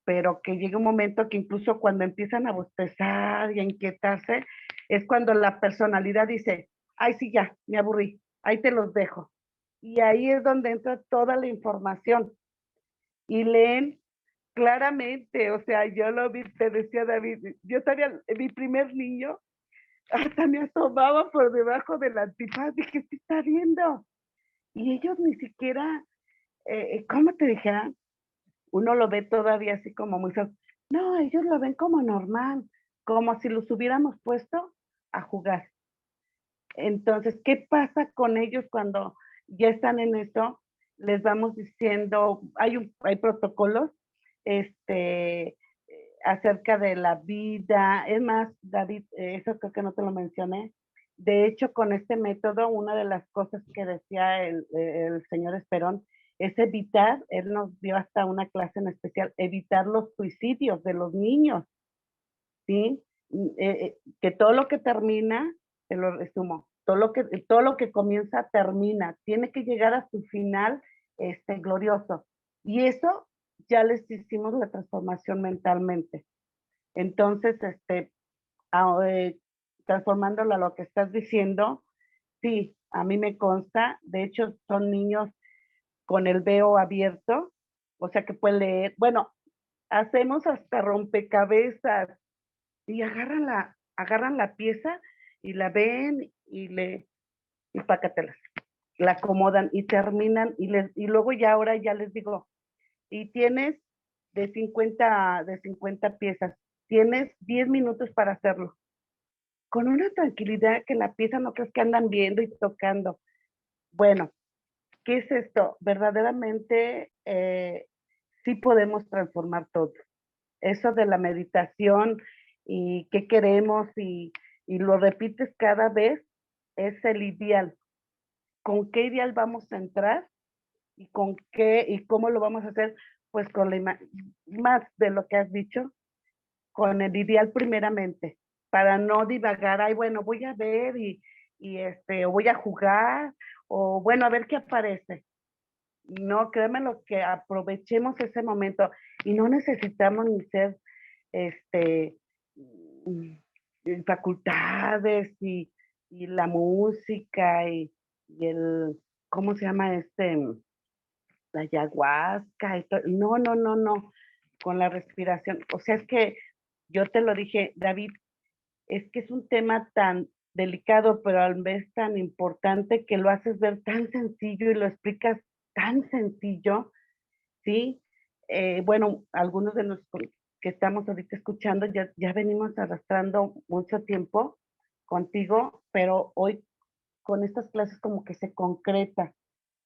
pero que llega un momento que incluso cuando empiezan a bostezar y a inquietarse, es cuando la personalidad dice, ay, sí, ya, me aburrí, ahí te los dejo. Y ahí es donde entra toda la información y leen claramente, o sea, yo lo vi, te decía David, yo tenía mi primer niño, hasta me asomaba por debajo de la antifaz, dije, ¿qué está viendo? Y ellos ni siquiera, ¿cómo te dijera? Uno lo ve todavía así como muy feo. No, ellos lo ven como normal, como si los hubiéramos puesto a jugar. Entonces, ¿qué pasa con ellos cuando ya están en eso? Les vamos diciendo, hay protocolos, este, acerca de la vida. Es más, David, eso creo que no te lo mencioné. De hecho, con este método, una de las cosas que decía el señor Esperón es evitar, él nos dio hasta una clase en especial, evitar los suicidios de los niños, ¿sí? Que todo lo que termina, te lo resumo, todo lo que comienza termina, tiene que llegar a su final glorioso. Y eso ya les hicimos la transformación mentalmente. Entonces, transformándolo a lo que estás diciendo, sí, a mí me consta, de hecho son niños con el veo abierto, o sea que pueden leer, bueno, hacemos hasta rompecabezas y agarran la pieza y la ven y pácatelas, la acomodan y terminan y luego ya ahora ya les digo, y tienes de 50 piezas, tienes 10 minutos para hacerlo. Con una tranquilidad que la pieza no crees que andan viendo y tocando. Bueno, ¿qué es esto? Verdaderamente sí podemos transformar todo. Eso de la meditación y qué queremos y lo repites cada vez es el ideal. ¿Con qué ideal vamos a entrar y con qué y cómo lo vamos a hacer? Pues con más de lo que has dicho, con el ideal primeramente, para no divagar, ay, bueno, voy a ver o voy a jugar, o bueno, a ver qué aparece. No, créeme lo que aprovechemos ese momento y no necesitamos ni ser, este, facultades y la música ¿cómo se llama la ayahuasca y todo. No, no, no, no, con la respiración. O sea, es que yo te lo dije, David, es que es un tema tan delicado, pero a la vez tan importante que lo haces ver tan sencillo y lo explicas tan sencillo, ¿sí? Bueno, algunos de los que estamos ahorita escuchando ya venimos arrastrando mucho tiempo contigo, pero hoy con estas clases como que se concreta.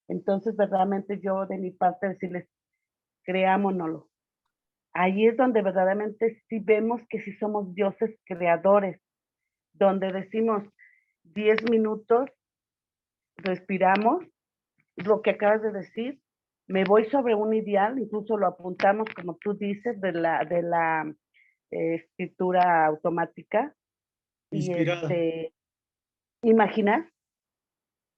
Entonces, verdaderamente yo de mi parte decirles, creámonoslo. Ahí es donde verdaderamente sí vemos que sí somos dioses creadores, donde decimos 10 minutos, respiramos, lo que acabas de decir, me voy sobre un ideal, incluso lo apuntamos, como tú dices, de la escritura automática, y Inspirada. imaginar,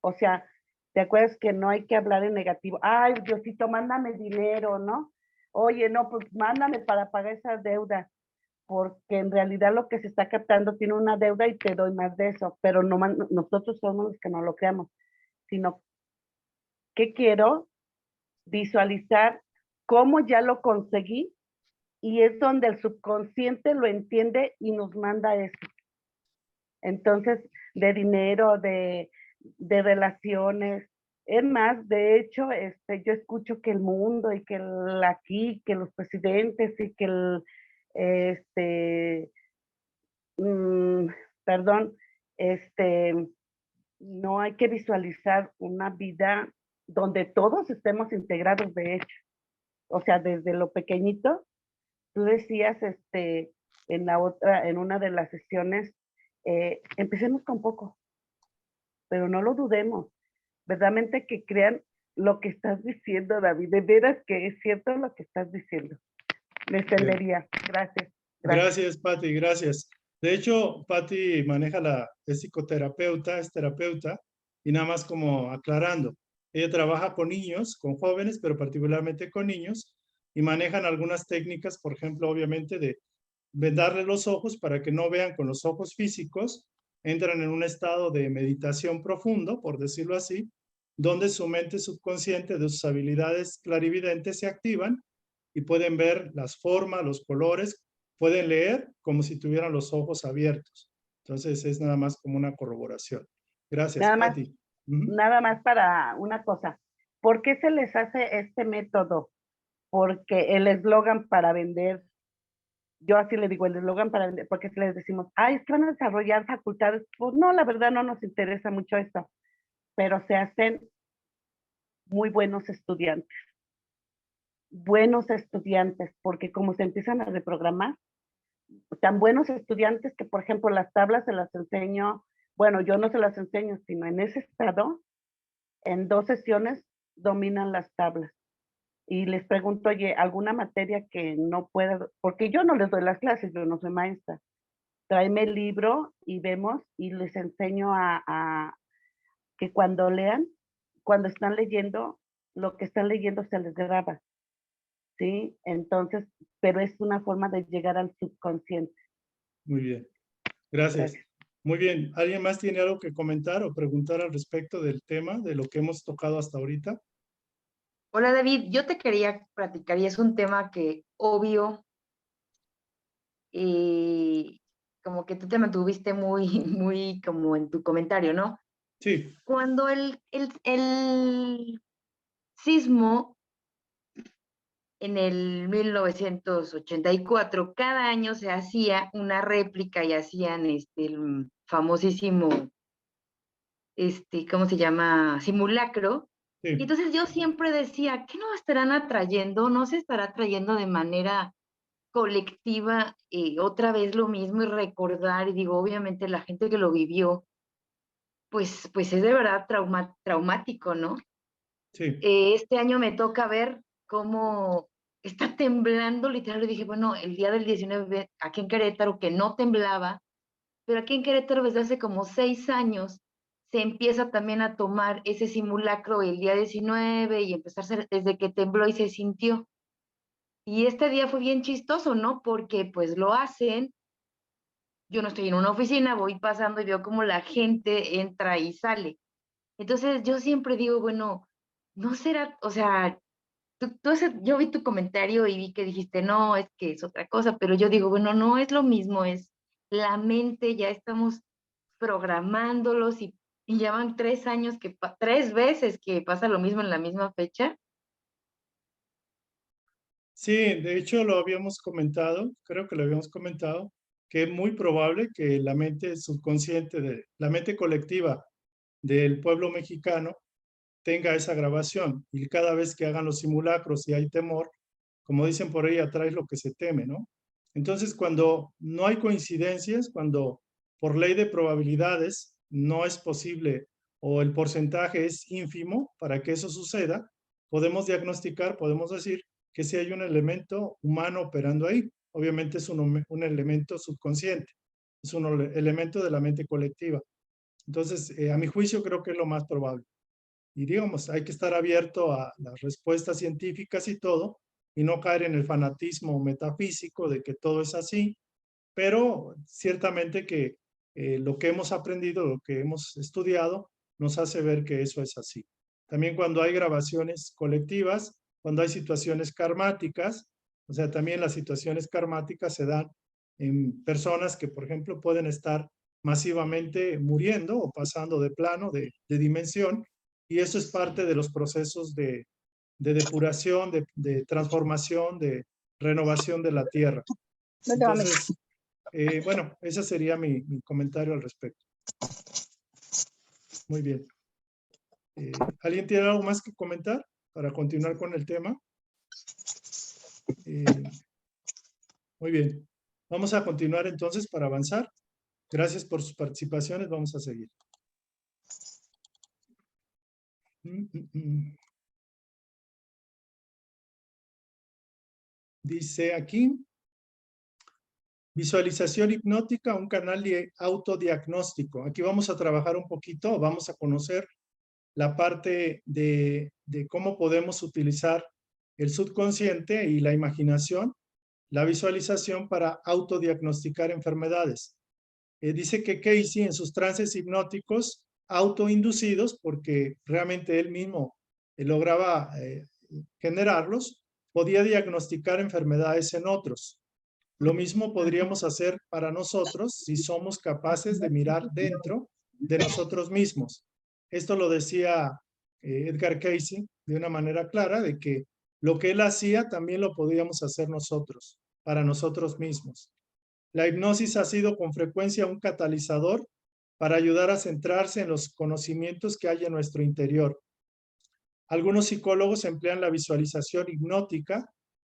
o sea, ¿te acuerdas que no hay que hablar en negativo? Ay, Diosito, mándame dinero, ¿no? Oye, no, pues mándame para pagar esa deuda, porque en realidad lo que se está captando tiene una deuda y te doy más de eso, pero no, nosotros somos los que no lo creamos, sino que quiero visualizar cómo ya lo conseguí y es donde el subconsciente lo entiende y nos manda eso. Entonces, de dinero, de relaciones. Es más, de hecho, yo escucho que el mundo y que aquí, que los presidentes y que este, mm, perdón, este, no hay que visualizar una vida donde todos estemos integrados, de hecho. O sea, desde lo pequeñito, tú decías, en una de las sesiones, empecemos con poco, pero no lo dudemos. Verdaderamente que crean lo que estás diciendo, David. De veras que es cierto lo que estás diciendo. Me Bien. extendería. Gracias. Gracias. Gracias, Patti, gracias. De hecho, Patti es psicoterapeuta, es terapeuta, y nada más como aclarando, ella trabaja con niños, con jóvenes, pero particularmente con niños, y manejan algunas técnicas, por ejemplo, obviamente, de vendarle los ojos para que no vean con los ojos físicos, entran en un estado de meditación profundo, por decirlo así, donde su mente subconsciente de sus habilidades clarividentes se activan y pueden ver las formas, los colores, pueden leer como si tuvieran los ojos abiertos. Entonces es nada más como una corroboración. Gracias, Nada más, Patti. Ujú. nada más para una cosa. ¿Por qué se les hace este método? Porque el eslogan para vender, yo así le digo, el eslogan para vender, porque si les decimos, ay, es que van a desarrollar facultades, pues no, la verdad no nos interesa mucho esto, pero se hacen muy buenos estudiantes, porque como se empiezan a reprogramar, tan buenos estudiantes que, por ejemplo, las tablas se las enseño, bueno, yo no se las enseño, sino en ese estado, en 2 sesiones dominan las tablas. Y les pregunto, oye, ¿alguna materia que no pueda? Porque yo no les doy las clases, yo no soy maestra. Tráeme el libro y vemos y les enseño a que cuando lean, cuando están leyendo, lo que están leyendo se les graba, ¿sí? Entonces, pero es una forma de llegar al subconsciente. Muy bien, gracias. Gracias. Muy bien, ¿alguien más tiene algo que comentar o preguntar al respecto del tema, de lo que hemos tocado hasta ahorita? Hola David, yo te quería platicar y es un tema que obvio, como que tú te mantuviste muy, muy como en tu comentario, ¿no? Sí, Cuando el sismo en el 1984, cada año se hacía una réplica y hacían el famosísimo, ¿cómo se llama? Simulacro. Y sí, entonces yo siempre decía, ¿qué no estarán atrayendo? ¿No se estará atrayendo de manera colectiva otra vez lo mismo y recordar? Y digo, obviamente la gente que lo vivió, pues es de verdad traumático, ¿no? sí. Este año me toca ver cómo está temblando literal. Y dije, bueno, el día del 19 aquí en Querétaro, que no temblaba, pero aquí en Querétaro desde hace como 6 años se empieza también a tomar ese simulacro el día 19 y empezar desde que tembló y se sintió. Y este día fue bien chistoso, ¿no? Porque pues lo hacen, yo no estoy en una oficina, voy pasando y veo como la gente entra y sale. Entonces yo siempre digo, bueno, no será, o sea, yo vi tu comentario y vi que dijiste, no, es que es otra cosa, pero yo digo, bueno, no es lo mismo, es la mente, ya estamos programándolos y ya van 3 años, 3 veces que pasa lo mismo en la misma fecha. Sí, de hecho lo habíamos comentado, creo que lo habíamos comentado, que es muy probable que la mente subconsciente, la mente colectiva del pueblo mexicano tenga esa grabación y cada vez que hagan los simulacros y hay temor, como dicen por ahí, atrae lo que se teme, ¿no? Entonces, cuando no hay coincidencias, cuando por ley de probabilidades no es posible o el porcentaje es ínfimo para que eso suceda, podemos diagnosticar, podemos decir que si hay un elemento humano operando ahí. Obviamente es un elemento subconsciente, es un elemento de la mente colectiva. Entonces, a mi juicio, creo que es lo más probable. Y digamos, hay que estar abierto a las respuestas científicas y todo, y no caer en el fanatismo metafísico de que todo es así, pero ciertamente que lo que hemos aprendido, lo que hemos estudiado, nos hace ver que eso es así. También cuando hay grabaciones colectivas, cuando hay situaciones karmáticas, o sea, también las situaciones karmáticas se dan en personas que, por ejemplo, pueden estar masivamente muriendo o pasando de plano, de dimensión, y eso es parte de los procesos de depuración, de transformación, de renovación de la Tierra. No te mames. Entonces, bueno, ese sería mi comentario al respecto. Muy bien. ¿Alguien tiene algo más que comentar para continuar con el tema? Muy bien. Vamos a continuar entonces para avanzar. Gracias por sus participaciones. Vamos a seguir. Dice aquí, Visualización hipnótica, un canal de autodiagnóstico. Aquí vamos a trabajar un poquito, vamos a conocer la parte de cómo podemos utilizar el subconsciente y la imaginación, la visualización para autodiagnosticar enfermedades. Dice que Casey en sus trances hipnóticos autoinducidos, porque realmente él mismo lograba generarlos, podía diagnosticar enfermedades en otros. Lo mismo podríamos hacer para nosotros si somos capaces de mirar dentro de nosotros mismos. Esto lo decía Edgar Casey de una manera clara, de que lo que él hacía también lo podíamos hacer nosotros, para nosotros mismos. La hipnosis ha sido con frecuencia un catalizador para ayudar a centrarse en los conocimientos que hay en nuestro interior. Algunos psicólogos emplean la visualización hipnótica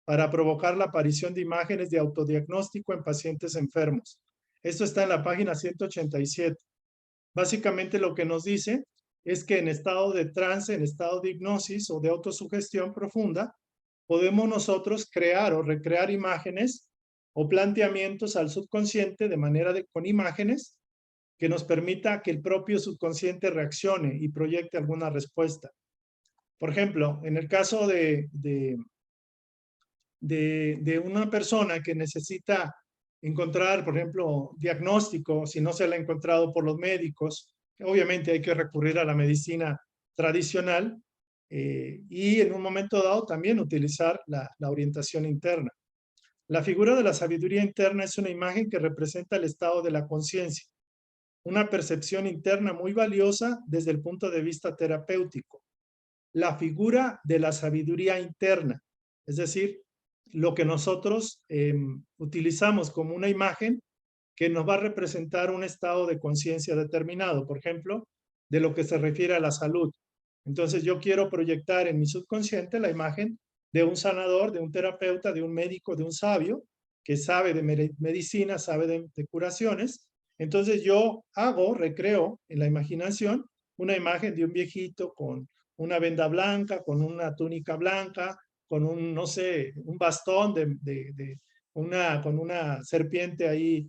para provocar la aparición de imágenes de autodiagnóstico en pacientes enfermos. Esto está en la página 187. Básicamente lo que nos dice es que en estado de trance, en estado de hipnosis o de autosugestión profunda, podemos nosotros crear o recrear imágenes o planteamientos al subconsciente de manera con imágenes que nos permita que el propio subconsciente reaccione y proyecte alguna respuesta. Por ejemplo, en el caso de una persona que necesita encontrar, por ejemplo, diagnóstico, si no se la ha encontrado por los médicos, obviamente hay que recurrir a la medicina tradicional y en un momento dado también utilizar la orientación interna. La figura de la sabiduría interna es una imagen que representa el estado de la conciencia, una percepción interna muy valiosa desde el punto de vista terapéutico. La figura de la sabiduría interna, es decir, lo que nosotros utilizamos como una imagen que nos va a representar un estado de conciencia determinado, por ejemplo, de lo que se refiere a la salud. Entonces yo quiero proyectar en mi subconsciente la imagen de un sanador, de un terapeuta, de un médico, de un sabio, que sabe de medicina, sabe de curaciones. Entonces yo recreo en la imaginación una imagen de un viejito con una venda blanca, con una túnica blanca, con un, no sé, un bastón con una serpiente ahí,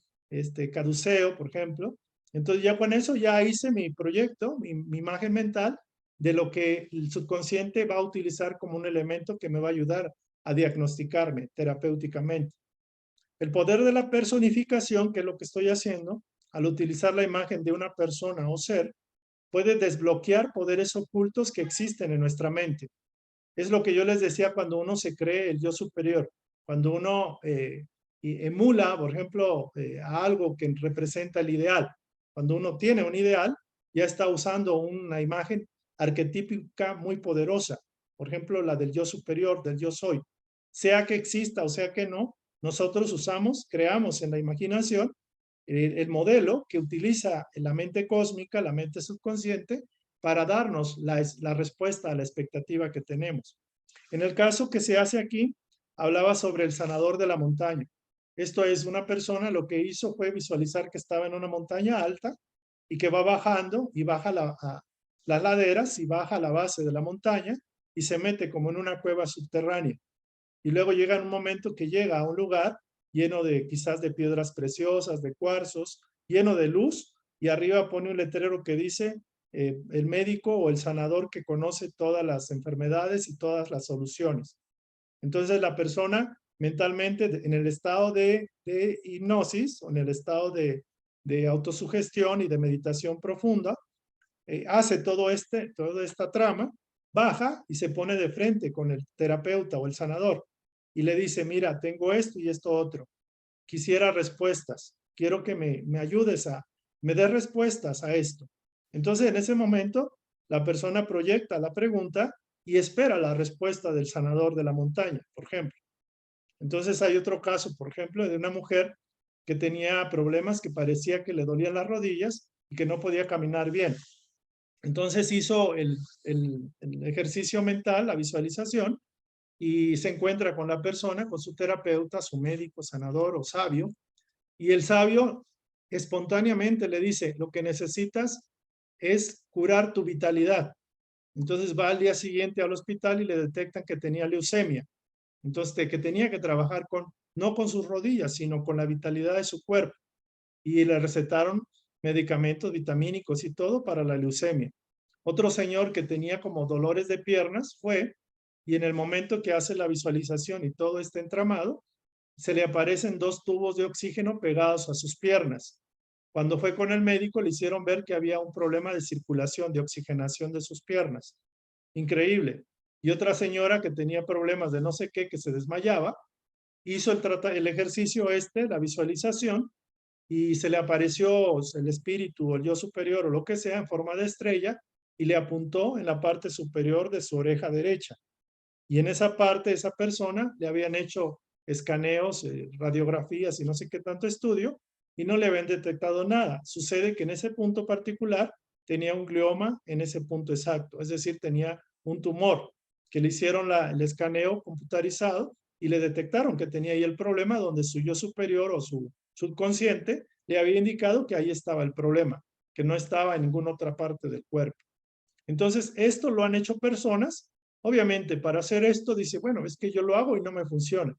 caduceo, por ejemplo. Entonces ya con eso ya hice mi proyecto, mi imagen mental de lo que el subconsciente va a utilizar como un elemento que me va a ayudar a diagnosticarme terapéuticamente. El poder de la personificación, que es lo que estoy haciendo, al utilizar la imagen de una persona o ser, puede desbloquear poderes ocultos que existen en nuestra mente. Es lo que yo les decía cuando uno se cree el yo superior, cuando uno emula, por ejemplo, a algo que representa el ideal. Cuando uno tiene un ideal, ya está usando una imagen arquetípica muy poderosa. Por ejemplo, la del yo superior, del yo soy. Sea que exista o sea que no, nosotros creamos en la imaginación el modelo que utiliza la mente cósmica, la mente subconsciente, para darnos la respuesta a la expectativa que tenemos. En el caso que se hace aquí, hablaba sobre el sanador de la montaña. Esto es, una persona lo que hizo fue visualizar que estaba en una montaña alta y que va bajando y baja las laderas y baja a la base de la montaña y se mete como en una cueva subterránea. Y luego llega en un momento que llega a un lugar lleno de quizás de piedras preciosas, de cuarzos, lleno de luz, y arriba pone un letrero que dice el médico o el sanador que conoce todas las enfermedades y todas las soluciones. Entonces la persona mentalmente en el estado de hipnosis o en el estado de autosugestión y de meditación profunda, hace toda esta trama, baja y se pone de frente con el terapeuta o el sanador y le dice, mira, tengo esto y esto otro. Quisiera respuestas. Quiero que me ayudes me des respuestas a esto. Entonces, en ese momento, la persona proyecta la pregunta y espera la respuesta del sanador de la montaña, por ejemplo. Entonces, hay otro caso, por ejemplo, de una mujer que tenía problemas, que parecía que le dolían las rodillas y que no podía caminar bien. Entonces hizo el ejercicio mental, la visualización, y se encuentra con la persona, con su terapeuta, su médico, sanador o sabio, y el sabio espontáneamente le dice, lo que necesitas es curar tu vitalidad. Entonces va al día siguiente al hospital y le detectan que tenía leucemia. Entonces, que tenía que trabajar no con sus rodillas, sino con la vitalidad de su cuerpo. Y le recetaron medicamentos vitamínicos y todo para la leucemia. Otro señor que tenía como dolores de piernas fue, y en el momento que hace la visualización y todo este entramado, se le aparecen 2 tubos de oxígeno pegados a sus piernas. Cuando fue con el médico le hicieron ver que había un problema de circulación, de oxigenación de sus piernas. Increíble. Y otra señora que tenía problemas de no sé qué, que se desmayaba, hizo el ejercicio la visualización, y se le apareció el espíritu o el yo superior o lo que sea en forma de estrella y le apuntó en la parte superior de su oreja derecha. Y en esa parte, esa persona le habían hecho escaneos, radiografías y no sé qué tanto estudio, y no le habían detectado nada. Sucede que en ese punto particular tenía un glioma en ese punto exacto, es decir, tenía un tumor, que le hicieron el escaneo computarizado y le detectaron que tenía ahí el problema, donde su yo superior o su subconsciente le había indicado que ahí estaba el problema, que no estaba en ninguna otra parte del cuerpo. Entonces, esto lo han hecho personas. Obviamente, para hacer esto, dice, bueno, es que yo lo hago y no me funciona.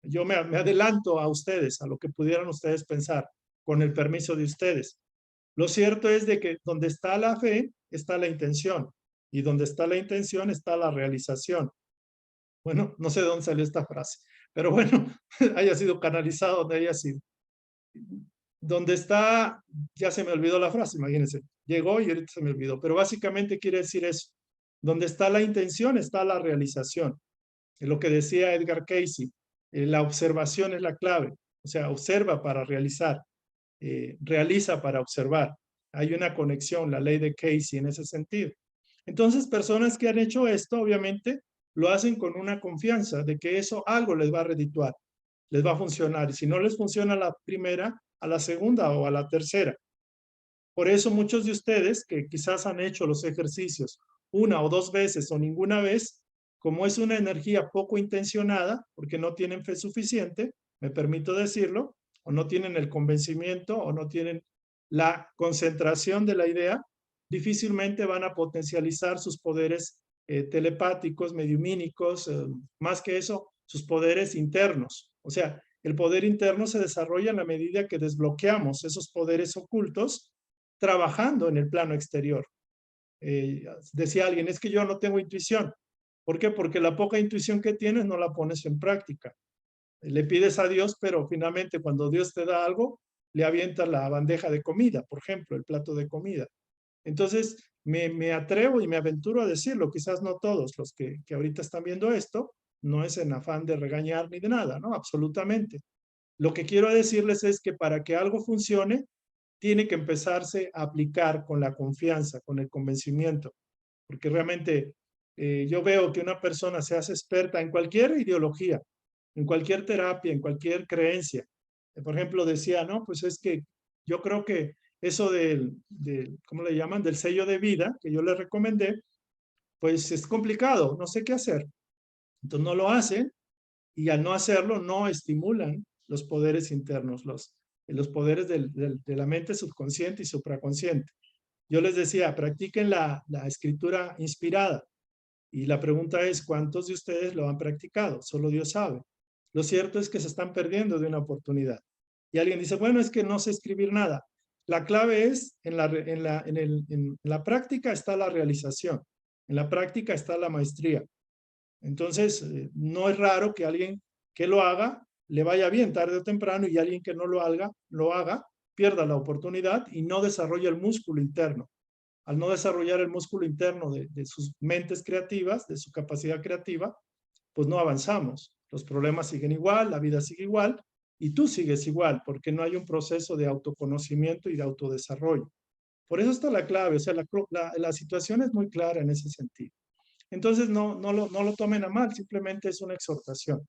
Yo me adelanto a ustedes, a lo que pudieran ustedes pensar, con el permiso de ustedes. Lo cierto es de que donde está la fe, está la intención. Y donde está la intención, está la realización. Bueno, no sé de dónde salió esta frase, pero bueno, haya sido canalizado donde haya sido. Donde está, ya se me olvidó la frase, imagínense, llegó y ahorita se me olvidó, pero básicamente quiere decir eso. Donde está la intención, está la realización. Es lo que decía Edgar Cayce, la observación es la clave, o sea, observa para realizar, realiza para observar. Hay una conexión, la ley de Cayce en ese sentido. Entonces, personas que han hecho esto, obviamente, lo hacen con una confianza de que eso algo les va a redituar, les va a funcionar. Y si no les funciona a la primera, a la segunda o a la tercera. Por eso muchos de ustedes que quizás han hecho los ejercicios 1 o 2 veces o ninguna vez, como es una energía poco intencionada, porque no tienen fe suficiente, me permito decirlo, o no tienen el convencimiento o no tienen la concentración de la idea, difícilmente van a potencializar sus poderes telepáticos, mediumínicos, más que eso, sus poderes internos. O sea, el poder interno se desarrolla en la medida que desbloqueamos esos poderes ocultos trabajando en el plano exterior. Decía alguien, es que yo no tengo intuición. ¿Por qué? Porque la poca intuición que tienes no la pones en práctica. Le pides a Dios, pero finalmente cuando Dios te da algo, le avientas la bandeja de comida, por ejemplo, el plato de comida. Entonces, me atrevo y me aventuro a decirlo, quizás no todos los que ahorita están viendo esto, no es en afán de regañar ni de nada, ¿no? Absolutamente. Lo que quiero decirles es que para que algo funcione, tiene que empezarse a aplicar con la confianza, con el convencimiento, porque realmente yo veo que una persona se hace experta en cualquier ideología, en cualquier terapia, en cualquier creencia. Por ejemplo, decía, no, pues es que yo creo que eso ¿cómo le llaman? Del sello de vida, que yo le recomendé, pues es complicado, no sé qué hacer. Entonces no lo hacen y al no hacerlo no estimulan los poderes internos, los poderes de la mente subconsciente y supraconsciente. Yo les decía, practiquen la escritura inspirada. Y la pregunta es, ¿cuántos de ustedes lo han practicado? Solo Dios sabe. Lo cierto es que se están perdiendo de una oportunidad. Y alguien dice, bueno, es que no sé escribir nada. La clave es, en la práctica está la realización. En la práctica está la maestría. Entonces, no es raro que alguien que lo haga le vaya bien tarde o temprano y alguien que no lo haga, pierda la oportunidad y no desarrolla el músculo interno. Al no desarrollar el músculo interno de sus mentes creativas, de su capacidad creativa, pues no avanzamos. Los problemas siguen igual, la vida sigue igual y tú sigues igual porque no hay un proceso de autoconocimiento y de autodesarrollo. Por eso está la clave, o sea, la situación es muy clara en ese sentido. Entonces no lo tomen a mal, simplemente es una exhortación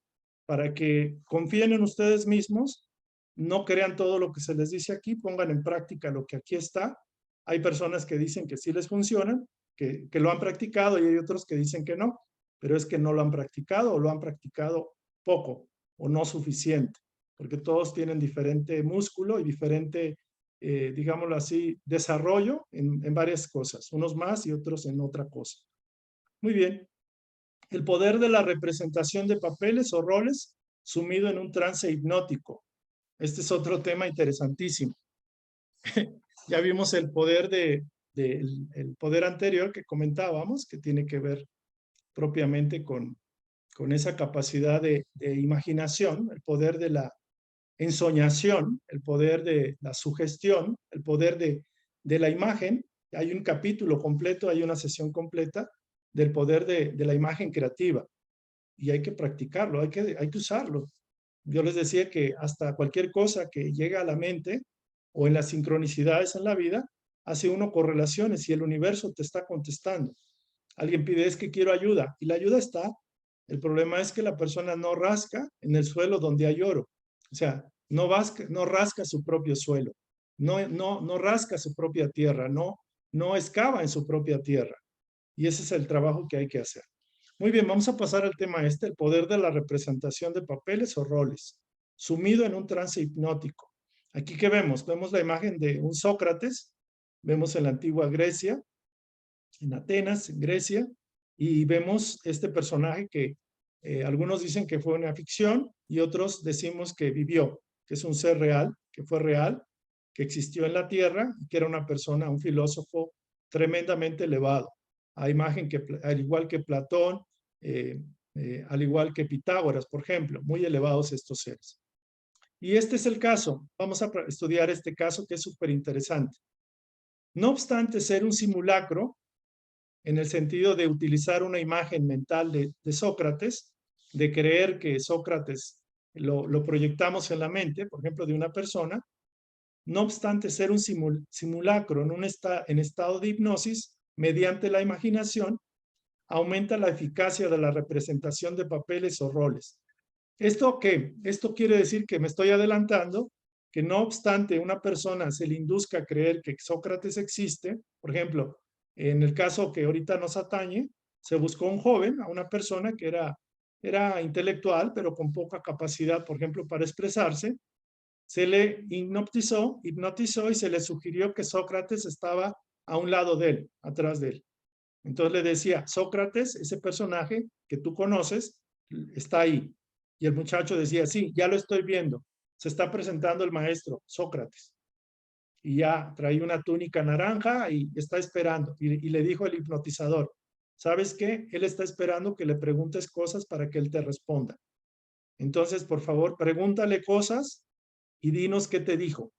para que confíen en ustedes mismos, no crean todo lo que se les dice aquí, pongan en práctica lo que aquí está. Hay personas que dicen que sí les funcionan, que lo han practicado y hay otros que dicen que no, pero es que no lo han practicado o lo han practicado poco o no suficiente, porque todos tienen diferente músculo y diferente, digámoslo así, desarrollo en varias cosas, unos más y otros en otra cosa. Muy bien. El poder de la representación de papeles o roles sumido en un trance hipnótico. Este es otro tema interesantísimo. Ya vimos el poder el poder anterior que comentábamos, que tiene que ver propiamente con esa capacidad de imaginación, el poder de la ensoñación, el poder de la sugestión, el poder de la imagen. Hay un capítulo completo, hay una sesión completa del poder de la imagen creativa. Y hay que practicarlo, hay que usarlo. Yo les decía que hasta cualquier cosa que llega a la mente o en las sincronicidades en la vida, hace uno correlaciones y el universo te está contestando. Alguien pide, es que quiero ayuda, y la ayuda está. El problema es que la persona no rasca en el suelo donde hay oro. O sea, no rasca su propio suelo, no rasca su propia tierra, no excava en su propia tierra. Y ese es el trabajo que hay que hacer. Muy bien, vamos a pasar al tema el poder de la representación de papeles o roles, sumido en un trance hipnótico. Aquí, ¿qué vemos? Vemos la imagen de un Sócrates, vemos en la antigua Grecia, en Atenas, en Grecia, y vemos este personaje que algunos dicen que fue una ficción y otros decimos que vivió, que es un ser real, que fue real, que existió en la tierra, que era una persona, un filósofo tremendamente elevado. A imagen que, al igual que Platón, al igual que Pitágoras, por ejemplo, muy elevados estos seres. Y este es el caso. Vamos a estudiar este caso que es súper interesante. No obstante ser un simulacro, en el sentido de utilizar una imagen mental de Sócrates, de creer que Sócrates lo proyectamos en la mente, por ejemplo, de una persona, no obstante ser un simulacro en estado de hipnosis, mediante la imaginación, aumenta la eficacia de la representación de papeles o roles. ¿Esto qué? Esto quiere decir que me estoy adelantando, que no obstante una persona se le induzca a creer que Sócrates existe, por ejemplo, en el caso que ahorita nos atañe, se buscó un joven, a una persona que era intelectual, pero con poca capacidad, por ejemplo, para expresarse. Se le hipnotizó y se le sugirió que Sócrates estaba a un lado de él, atrás de él. Entonces le decía, Sócrates, ese personaje que tú conoces, está ahí. Y el muchacho decía, sí, ya lo estoy viendo. Se está presentando el maestro, Sócrates. Y ya traía una túnica naranja y está esperando. Y le dijo el hipnotizador, ¿sabes qué? Él está esperando que le preguntes cosas para que él te responda. Entonces, por favor, pregúntale cosas y dinos qué te dijo.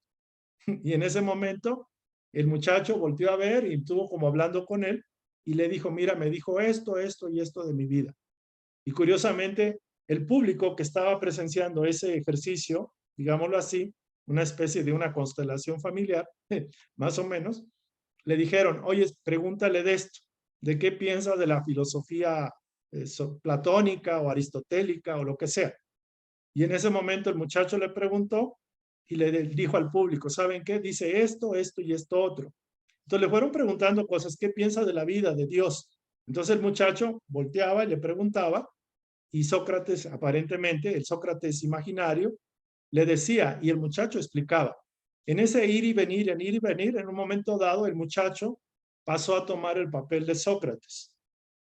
Y en ese momento, el muchacho volteó a ver y estuvo como hablando con él y le dijo, mira, me dijo esto, esto y esto de mi vida. Y curiosamente, el público que estaba presenciando ese ejercicio, digámoslo así, una especie de una constelación familiar, más o menos, le dijeron, oye, pregúntale de esto, ¿de qué piensa de la filosofía platónica o aristotélica o lo que sea? Y en ese momento el muchacho le preguntó y le dijo al público, ¿saben qué? Dice esto, esto y esto otro. Entonces le fueron preguntando cosas, ¿qué piensa de la vida, de Dios? Entonces el muchacho volteaba y le preguntaba y Sócrates, aparentemente, el Sócrates imaginario, le decía y el muchacho explicaba. En ese ir y venir, en un momento dado, el muchacho pasó a tomar el papel de Sócrates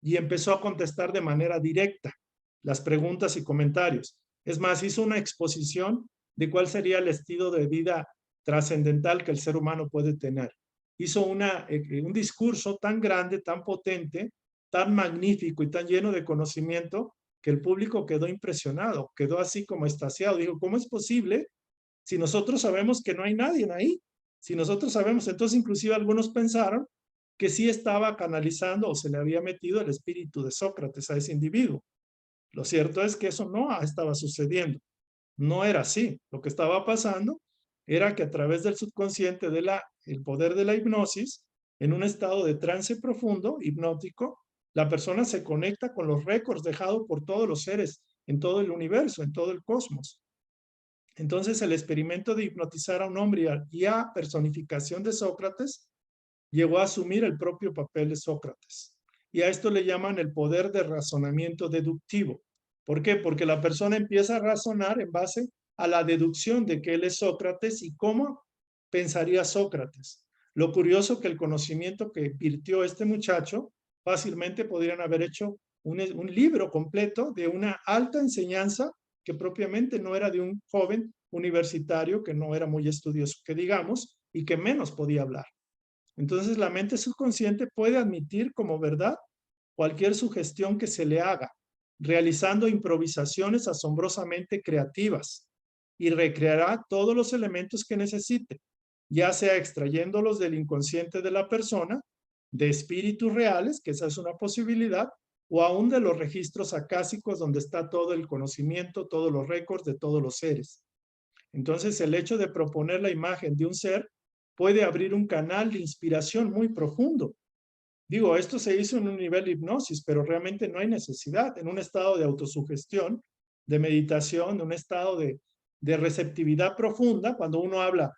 y empezó a contestar de manera directa las preguntas y comentarios. Es más, hizo una exposición de cuál sería el estilo de vida trascendental que el ser humano puede tener. Hizo un discurso tan grande, tan potente, tan magnífico y tan lleno de conocimiento que el público quedó impresionado, quedó así como extasiado. Dijo, ¿cómo es posible si nosotros sabemos que no hay nadie ahí? Si nosotros sabemos, entonces inclusive algunos pensaron que sí estaba canalizando o se le había metido el espíritu de Sócrates a ese individuo. Lo cierto es que eso no estaba sucediendo. No era así. Lo que estaba pasando era que a través del subconsciente el poder de la hipnosis, en un estado de trance profundo, hipnótico, la persona se conecta con los récords dejados por todos los seres en todo el universo, en todo el cosmos. Entonces el experimento de hipnotizar a un hombre y a personificación de Sócrates llegó a asumir el propio papel de Sócrates. Y a esto le llaman el poder de razonamiento deductivo. ¿Por qué? Porque la persona empieza a razonar en base a la deducción de que él es Sócrates y cómo pensaría Sócrates. Lo curioso que el conocimiento que virtió este muchacho, fácilmente podrían haber hecho un libro completo de una alta enseñanza que propiamente no era de un joven universitario que no era muy estudioso, que digamos, y que menos podía hablar. Entonces la mente subconsciente puede admitir como verdad cualquier sugestión que se le haga, realizando improvisaciones asombrosamente creativas, y recreará todos los elementos que necesite, ya sea extrayéndolos del inconsciente de la persona, de espíritus reales, que esa es una posibilidad, o aún de los registros acásicos donde está todo el conocimiento, todos los récords de todos los seres. Entonces, el hecho de proponer la imagen de un ser puede abrir un canal de inspiración muy profundo. Digo, esto se hizo en un nivel de hipnosis, pero realmente no hay necesidad. En un estado de autosugestión, de meditación, de un estado de receptividad profunda, cuando uno habla,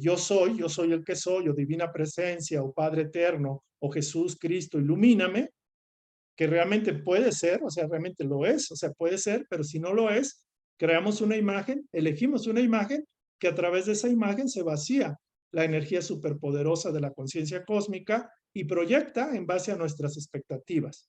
yo soy el que soy, o divina presencia, o Padre eterno, o Jesús, Cristo, ilumíname, que realmente puede ser, o sea, realmente lo es, o sea, puede ser, pero si no lo es, creamos una imagen, elegimos una imagen que a través de esa imagen se vacía la energía superpoderosa de la conciencia cósmica y proyecta en base a nuestras expectativas.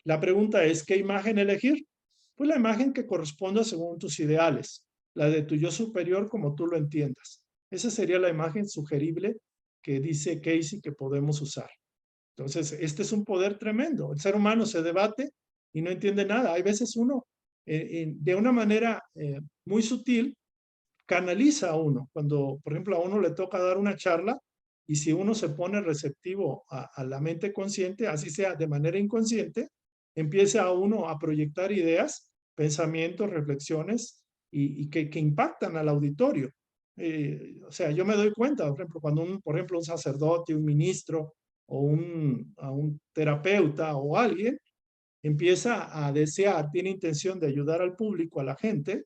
La pregunta es, ¿qué imagen elegir? Pues la imagen que corresponda según tus ideales, la de tu yo superior como tú lo entiendas. Esa sería la imagen sugerible que dice Casey que podemos usar. Entonces, este es un poder tremendo. El ser humano se debate y no entiende nada. Hay veces uno, de una manera muy sutil, canaliza a uno. Cuando, por ejemplo, a uno le toca dar una charla y si uno se pone receptivo a la mente consciente, así sea de manera inconsciente, empieza a uno a proyectar ideas, pensamientos, reflexiones y que impactan al auditorio. O sea, yo me doy cuenta, por ejemplo, cuando por ejemplo, un sacerdote, un ministro o a un terapeuta o alguien empieza a desear, tiene intención de ayudar al público, a la gente,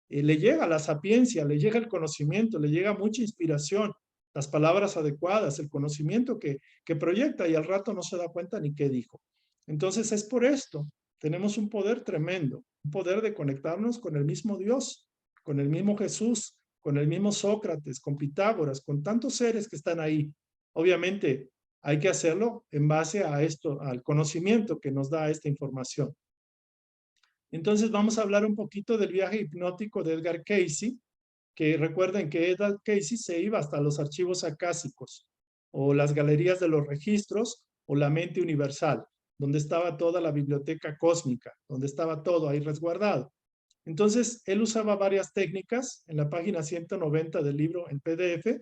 le llega la sapiencia, le llega el conocimiento, le llega mucha inspiración, las palabras adecuadas, el conocimiento que proyecta y al rato no se da cuenta ni qué dijo. Entonces es por esto, tenemos un poder tremendo, un poder de conectarnos con el mismo Dios, con el mismo Jesús, con el mismo Sócrates, con Pitágoras, con tantos seres que están ahí. Obviamente hay que hacerlo en base a esto, al conocimiento que nos da esta información. Entonces vamos a hablar un poquito del viaje hipnótico de Edgar Cayce, que recuerden que Edgar Cayce se iba hasta los archivos acásicos, o las galerías de los registros, o la mente universal, donde estaba toda la biblioteca cósmica, donde estaba todo ahí resguardado. Entonces, él usaba varias técnicas. En la página 190 del libro en PDF,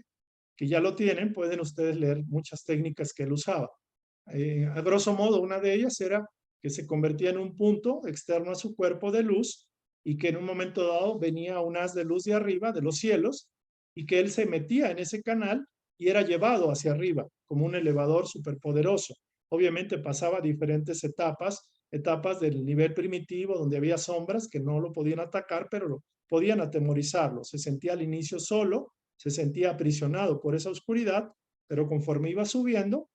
que ya lo tienen, pueden ustedes leer muchas técnicas que él usaba. A grosso modo, una de ellas era que se convertía en un punto externo a su cuerpo de luz y que en un momento dado venía un haz de luz de arriba, de los cielos, y que él se metía en ese canal y era llevado hacia arriba, como un elevador superpoderoso. Obviamente pasaba diferentes etapas del nivel primitivo, donde había sombras que no lo podían atacar, pero lo podían atemorizarlo. Se sentía al inicio solo, se sentía aprisionado por esa oscuridad, pero conforme iba subiendo,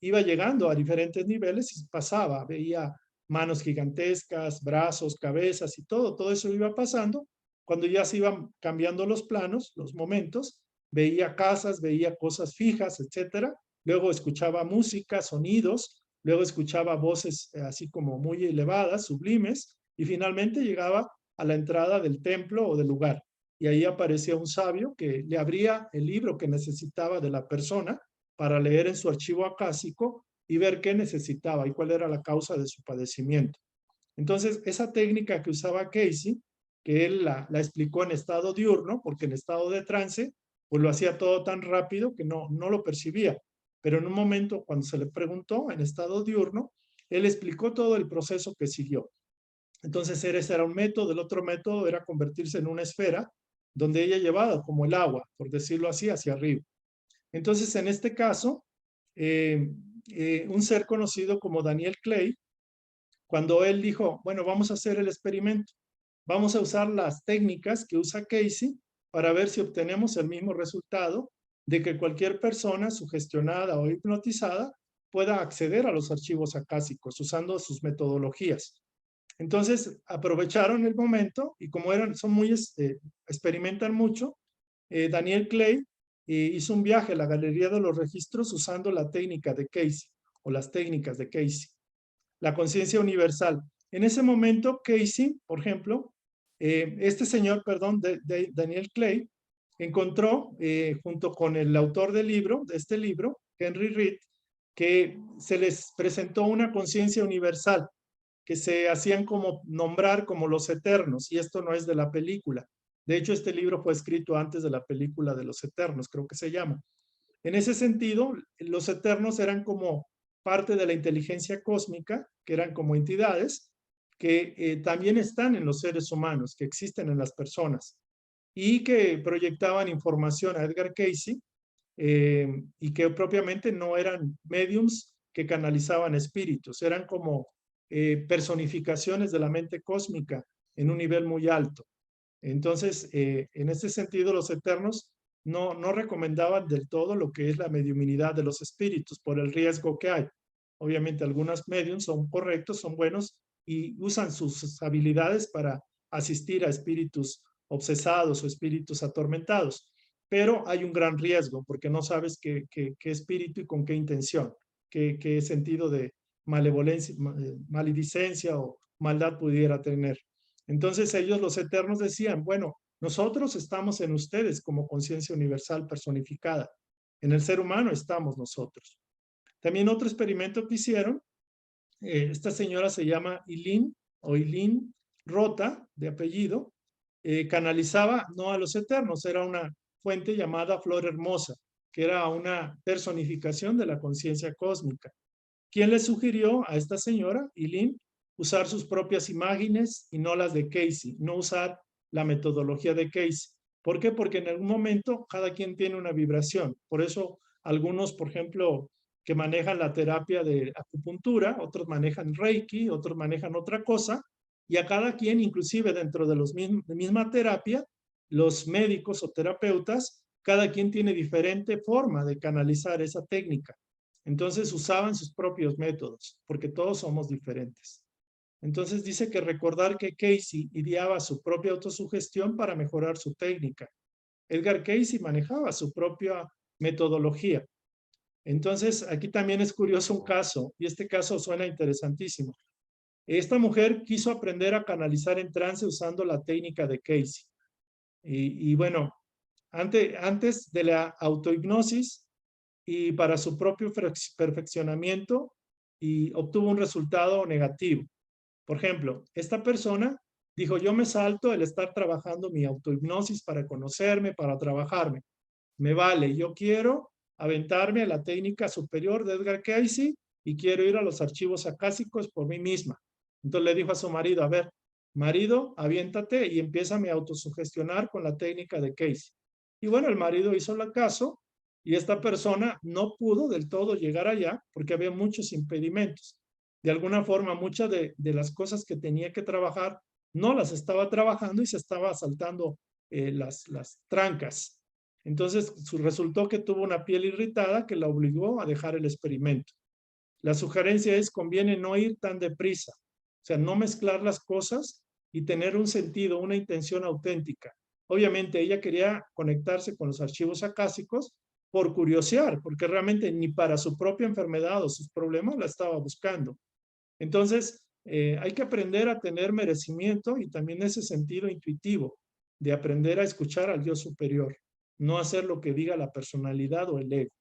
iba llegando a diferentes niveles y pasaba, veía manos gigantescas, brazos, cabezas y todo eso iba pasando. Cuando ya se iban cambiando los planos, los momentos, veía casas, veía cosas fijas, etcétera. Luego escuchaba música, sonidos, luego escuchaba voces así como muy elevadas, sublimes, y finalmente llegaba a la entrada del templo o del lugar. Y ahí aparecía un sabio que le abría el libro que necesitaba de la persona para leer en su archivo acásico y ver qué necesitaba y cuál era la causa de su padecimiento. Entonces, esa técnica que usaba Cayce, que él la explicó en estado diurno, porque en estado de trance, pues lo hacía todo tan rápido que no lo percibía. Pero en un momento, cuando se le preguntó en estado diurno, él explicó todo el proceso que siguió. Entonces, ese era un método. El otro método era convertirse en una esfera donde ella llevaba como el agua, por decirlo así, hacia arriba. Entonces, en este caso, un ser conocido como Daniel Clay, cuando él dijo, bueno, vamos a hacer el experimento, vamos a usar las técnicas que usa Cayce para ver si obtenemos el mismo resultado de que cualquier persona sugestionada o hipnotizada pueda acceder a los archivos acásicos usando sus metodologías. Entonces aprovecharon el momento y como son muy, experimentan mucho, Daniel Clay hizo un viaje a la galería de los registros usando la técnica de Cayce o las técnicas de Cayce. La conciencia universal. En ese momento, Cayce, por ejemplo, este señor, perdón, Daniel Clay, encontró, junto con el autor del libro, de este libro, Henry Reed, que se les presentó una conciencia universal, que se hacían como nombrar como los eternos, y esto no es de la película. De hecho, este libro fue escrito antes de la película de los eternos, creo que se llama. En ese sentido, los eternos eran como parte de la inteligencia cósmica, que eran como entidades que también están en los seres humanos, que existen en las personas, y que proyectaban información a Edgar Cayce, y que propiamente no eran mediums que canalizaban espíritus, eran como personificaciones de la mente cósmica en un nivel muy alto. Entonces, en ese sentido, los eternos no recomendaban del todo lo que es la mediuminidad de los espíritus por el riesgo que hay. Obviamente, algunas mediums son correctos, son buenos y usan sus habilidades para asistir a espíritus obsesados o espíritus atormentados, pero hay un gran riesgo porque no sabes qué espíritu y con qué intención, qué sentido de malevolencia, maledicencia o maldad pudiera tener. Entonces ellos, los eternos, decían, bueno, nosotros estamos en ustedes como conciencia universal personificada. En el ser humano estamos nosotros. También otro experimento que hicieron, esta señora se llama Eileen Rota, de apellido, canalizaba no a los eternos, era una fuente llamada Flor Hermosa, que era una personificación de la conciencia cósmica. ¿Quién le sugirió a esta señora, Eileen, usar sus propias imágenes y no las de Cayce, no usar la metodología de Cayce? ¿Por qué? Porque en algún momento cada quien tiene una vibración. Por eso algunos, por ejemplo, que manejan la terapia de acupuntura, otros manejan Reiki, otros manejan otra cosa, y a cada quien, inclusive dentro de la misma terapia, los médicos o terapeutas, cada quien tiene diferente forma de canalizar esa técnica. Entonces usaban sus propios métodos, porque todos somos diferentes. Entonces dice que recordar que Cayce ideaba su propia autosugestión para mejorar su técnica. Edgar Cayce manejaba su propia metodología. Entonces aquí también es curioso un caso, y este caso suena interesantísimo. Esta mujer quiso aprender a canalizar en trance usando la técnica de Cayce. Y bueno, antes de la autohipnosis, y para su propio perfeccionamiento, y obtuvo un resultado negativo. Por ejemplo, esta persona dijo, yo me salto el estar trabajando mi autohipnosis para conocerme, para trabajarme. Me vale, yo quiero aventarme a la técnica superior de Edgar Cayce y quiero ir a los archivos acásicos por mí misma. Entonces le dijo a su marido, a ver, marido, aviéntate y empieza a autosugestionar con la técnica de Cayce. Y bueno, el marido hizo el caso y esta persona no pudo del todo llegar allá porque había muchos impedimentos. De alguna forma, muchas de las cosas que tenía que trabajar no las estaba trabajando y se estaba saltando las trancas. Entonces, resultó que tuvo una piel irritada que la obligó a dejar el experimento. La sugerencia es, conviene no ir tan deprisa, o sea, no mezclar las cosas y tener un sentido, una intención auténtica. Obviamente ella quería conectarse con los archivos acásicos por curiosear, porque realmente ni para su propia enfermedad o sus problemas la estaba buscando. Entonces, hay que aprender a tener merecimiento y también ese sentido intuitivo de aprender a escuchar al Dios superior, no hacer lo que diga la personalidad o el ego.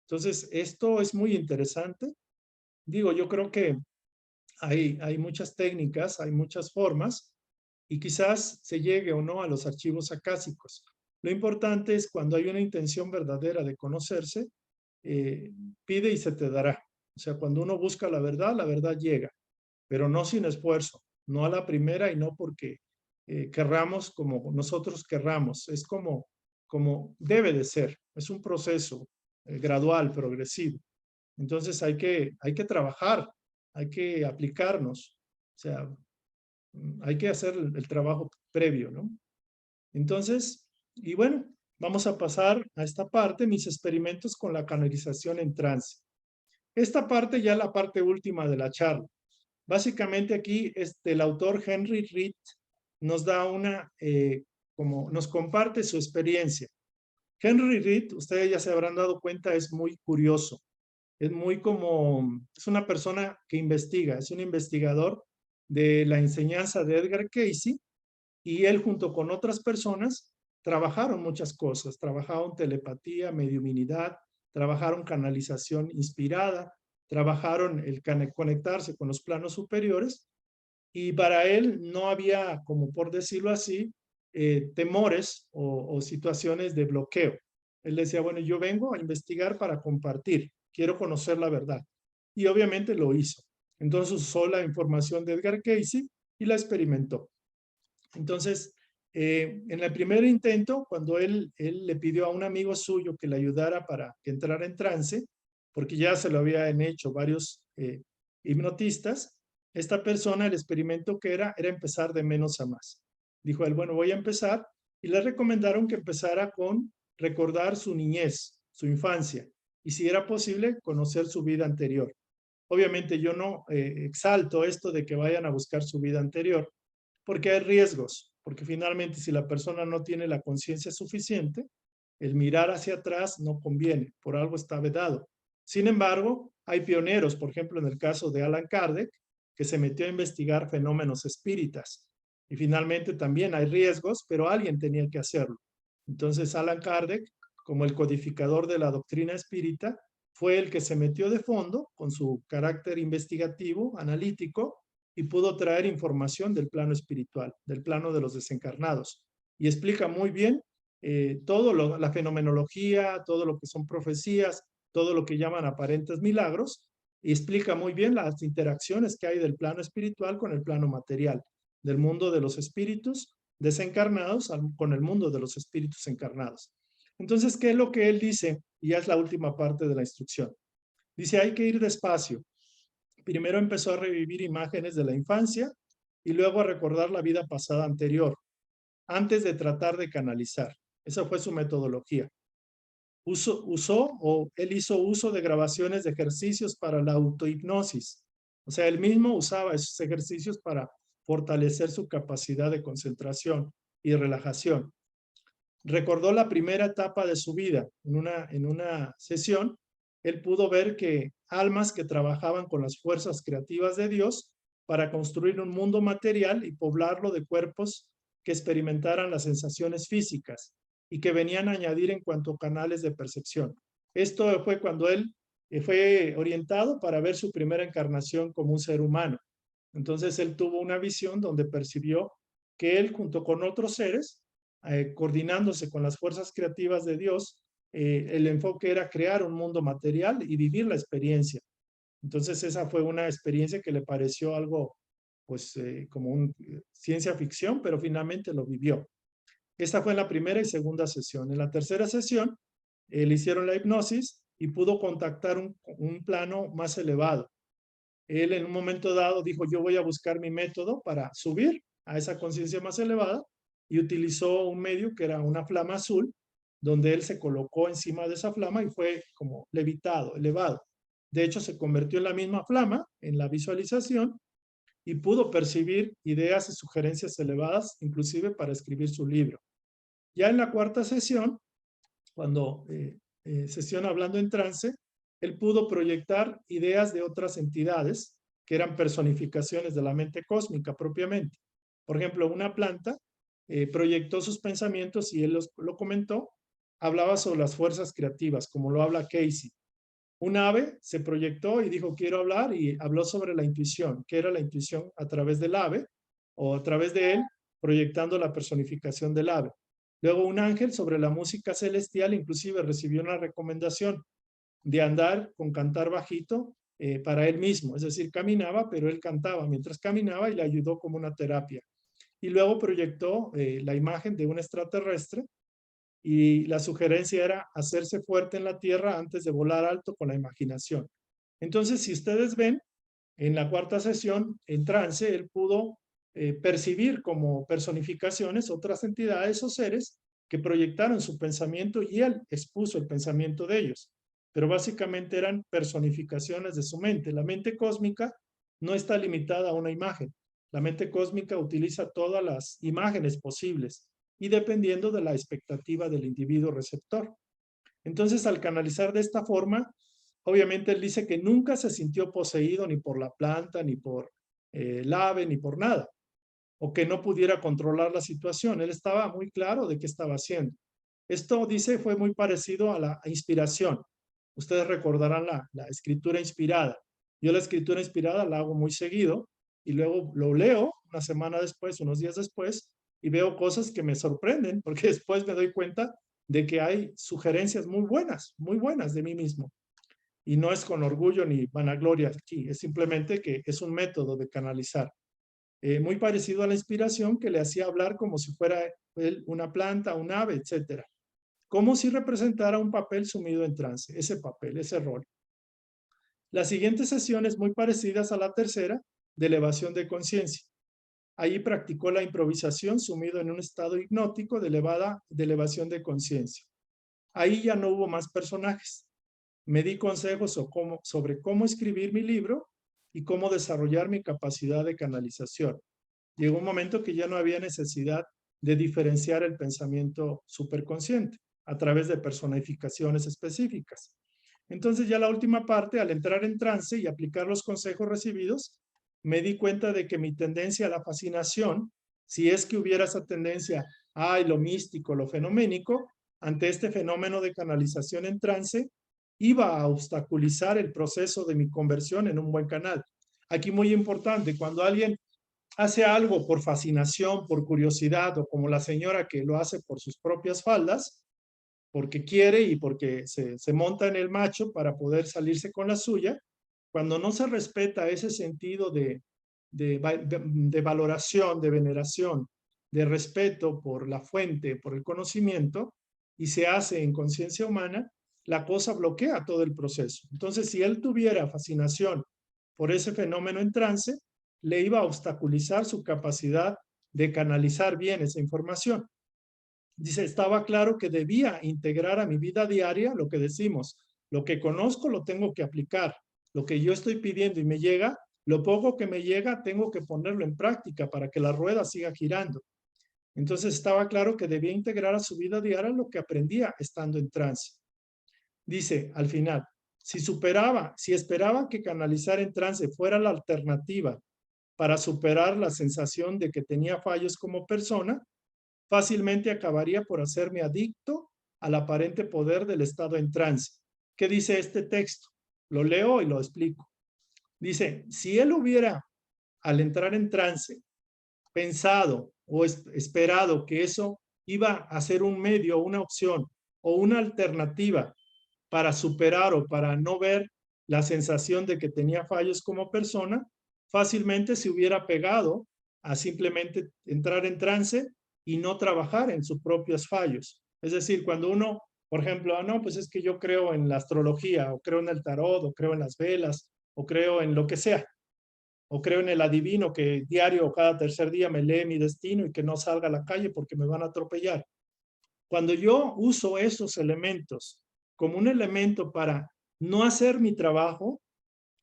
Entonces, esto es muy interesante. Digo, yo creo que hay muchas técnicas, hay muchas formas, y quizás se llegue o no a los archivos acásicos. Lo importante es cuando hay una intención verdadera de conocerse, pide y se te dará. O sea, cuando uno busca la verdad llega, pero no sin esfuerzo, no a la primera y no porque querramos como nosotros querramos. Es como debe de ser. Es un proceso gradual, progresivo. Entonces hay que trabajar, hay que aplicarnos. O sea, hay que hacer el trabajo previo, ¿no? Entonces, y bueno, vamos a pasar a esta parte, mis experimentos con la canalización en trance. Esta parte ya es la parte última de la charla. Básicamente aquí el autor Henry Reed nos da nos comparte su experiencia. Henry Reed, ustedes ya se habrán dado cuenta, es muy curioso. Es una persona que investiga, es un investigador de la enseñanza de Edgar Cayce, y él junto con otras personas trabajaron muchas cosas, trabajaron telepatía, mediuminidad, trabajaron canalización inspirada, trabajaron el conectarse con los planos superiores, y para él no había, como por decirlo así, temores o situaciones de bloqueo. Él decía, bueno, yo vengo a investigar para compartir, quiero conocer la verdad. Y obviamente lo hizo. Entonces usó la información de Edgar Cayce y la experimentó. Entonces, en el primer intento, cuando él le pidió a un amigo suyo que le ayudara para que entrara en trance, porque ya se lo habían hecho varios hipnotistas, esta persona, el experimento que era empezar de menos a más. Dijo él, bueno, voy a empezar, y le recomendaron que empezara con recordar su niñez, su infancia, y si era posible, conocer su vida anterior. Obviamente yo no exalto esto de que vayan a buscar su vida anterior, porque hay riesgos, porque finalmente si la persona no tiene la conciencia suficiente, el mirar hacia atrás no conviene, por algo está vedado. Sin embargo, hay pioneros, por ejemplo, en el caso de Allan Kardec, que se metió a investigar fenómenos espíritas. Y finalmente también hay riesgos, pero alguien tenía que hacerlo. Entonces Allan Kardec, como el codificador de la doctrina espírita, fue el que se metió de fondo con su carácter investigativo, analítico, y pudo traer información del plano espiritual, del plano de los desencarnados. Y explica muy bien todo la fenomenología, todo lo que son profecías, todo lo que llaman aparentes milagros, y explica muy bien las interacciones que hay del plano espiritual con el plano material, del mundo de los espíritus desencarnados con el mundo de los espíritus encarnados. Entonces, ¿qué es lo que él dice? Y ya es la última parte de la instrucción. Dice, hay que ir despacio. Primero empezó a revivir imágenes de la infancia y luego a recordar la vida pasada anterior, antes de tratar de canalizar. Esa fue su metodología. Él hizo uso de grabaciones de ejercicios para la autohipnosis. O sea, él mismo usaba esos ejercicios para fortalecer su capacidad de concentración y relajación. Recordó la primera etapa de su vida. En una sesión, él pudo ver que almas que trabajaban con las fuerzas creativas de Dios para construir un mundo material y poblarlo de cuerpos que experimentaran las sensaciones físicas y que venían a añadir en cuanto a canales de percepción. Esto fue cuando él fue orientado para ver su primera encarnación como un ser humano. Entonces él tuvo una visión donde percibió que él, junto con otros seres, coordinándose con las fuerzas creativas de Dios, el enfoque era crear un mundo material y vivir la experiencia. Entonces esa fue una experiencia que le pareció algo, pues, como ciencia ficción, pero finalmente lo vivió. Esta fue en la primera y segunda sesión. En la tercera sesión, le hicieron la hipnosis y pudo contactar un plano más elevado. Él en un momento dado dijo, yo voy a buscar mi método para subir a esa conciencia más elevada, y utilizó un medio que era una flama azul, donde él se colocó encima de esa flama y fue como levitado, elevado. De hecho, se convirtió en la misma flama en la visualización y pudo percibir ideas y sugerencias elevadas, inclusive para escribir su libro. Ya en la cuarta sesión, cuando sesión hablando en trance, él pudo proyectar ideas de otras entidades que eran personificaciones de la mente cósmica propiamente. Por ejemplo, una planta proyectó sus pensamientos y él lo comentó, hablaba sobre las fuerzas creativas, como lo habla Cayce. Un ave se proyectó y dijo, quiero hablar, y habló sobre la intuición, que era la intuición a través del ave, o a través de él, proyectando la personificación del ave. Luego un ángel sobre la música celestial, inclusive recibió una recomendación de andar con cantar bajito para él mismo, es decir, caminaba, pero él cantaba mientras caminaba y le ayudó como una terapia. Y luego proyectó la imagen de un extraterrestre y la sugerencia era hacerse fuerte en la tierra antes de volar alto con la imaginación. Entonces, si ustedes ven, en la cuarta sesión, en trance, él pudo percibir como personificaciones otras entidades o seres que proyectaron su pensamiento y él expuso el pensamiento de ellos. Pero básicamente eran personificaciones de su mente. La mente cósmica no está limitada a una imagen. La mente cósmica utiliza todas las imágenes posibles y dependiendo de la expectativa del individuo receptor. Entonces, al canalizar de esta forma, obviamente él dice que nunca se sintió poseído ni por la planta, ni por el ave, ni por nada. o que no pudiera controlar la situación. Él estaba muy claro de qué estaba haciendo. Esto, dice, fue muy parecido a la inspiración. Ustedes recordarán la escritura inspirada. Yo la escritura inspirada la hago muy seguido y luego lo leo una semana después, unos días después, y veo cosas que me sorprenden, porque después me doy cuenta de que hay sugerencias muy buenas de mí mismo. Y no es con orgullo ni vanagloria aquí, es simplemente que es un método de canalizar. Muy parecido a la inspiración que le hacía hablar como si fuera él una planta, un ave, etcétera. Como si representara un papel sumido en trance, ese papel, ese rol. Las siguientes sesiones muy parecidas a la tercera, de elevación de conciencia. Ahí practicó la improvisación sumido en un estado hipnótico de elevación de conciencia. Ahí ya no hubo más personajes. Me di consejos sobre cómo escribir mi libro y cómo desarrollar mi capacidad de canalización. Llegó un momento que ya no había necesidad de diferenciar el pensamiento superconsciente a través de personificaciones específicas. Entonces ya la última parte, al entrar en trance y aplicar los consejos recibidos, me di cuenta de que mi tendencia a la fascinación, si es que hubiera esa tendencia a lo místico, lo fenoménico, ante este fenómeno de canalización en trance, iba a obstaculizar el proceso de mi conversión en un buen canal. Aquí muy importante, cuando alguien hace algo por fascinación, por curiosidad, o como la señora que lo hace por sus propias faldas, porque quiere y porque se monta en el macho para poder salirse con la suya, cuando no se respeta ese sentido de valoración, de veneración, de respeto por la fuente, por el conocimiento, y se hace en conciencia humana, la cosa bloquea todo el proceso. Entonces, si él tuviera fascinación por ese fenómeno en trance, le iba a obstaculizar su capacidad de canalizar bien esa información. Dice, estaba claro que debía integrar a mi vida diaria lo que decimos, lo que conozco lo tengo que aplicar, lo que yo estoy pidiendo y me llega, lo poco que me llega tengo que ponerlo en práctica para que la rueda siga girando. Entonces estaba claro que debía integrar a su vida diaria lo que aprendía estando en trance. Dice al final, si esperaba que canalizar en trance fuera la alternativa para superar la sensación de que tenía fallos como persona, fácilmente acabaría por hacerme adicto al aparente poder del estado en trance. ¿Qué dice este texto? Lo leo y lo explico. Dice, si él hubiera, al entrar en trance, pensado o esperado que eso iba a ser un medio, una opción o una alternativa para superar o para no ver la sensación de que tenía fallos como persona, fácilmente se hubiera pegado a simplemente entrar en trance y no trabajar en sus propios fallos. Es decir, cuando uno, por ejemplo, no, pues es que yo creo en la astrología, o creo en el tarot, o creo en las velas, o creo en lo que sea, o creo en el adivino que diario o cada tercer día me lee mi destino y que no salga a la calle porque me van a atropellar. Cuando yo uso esos elementos como un elemento para no hacer mi trabajo,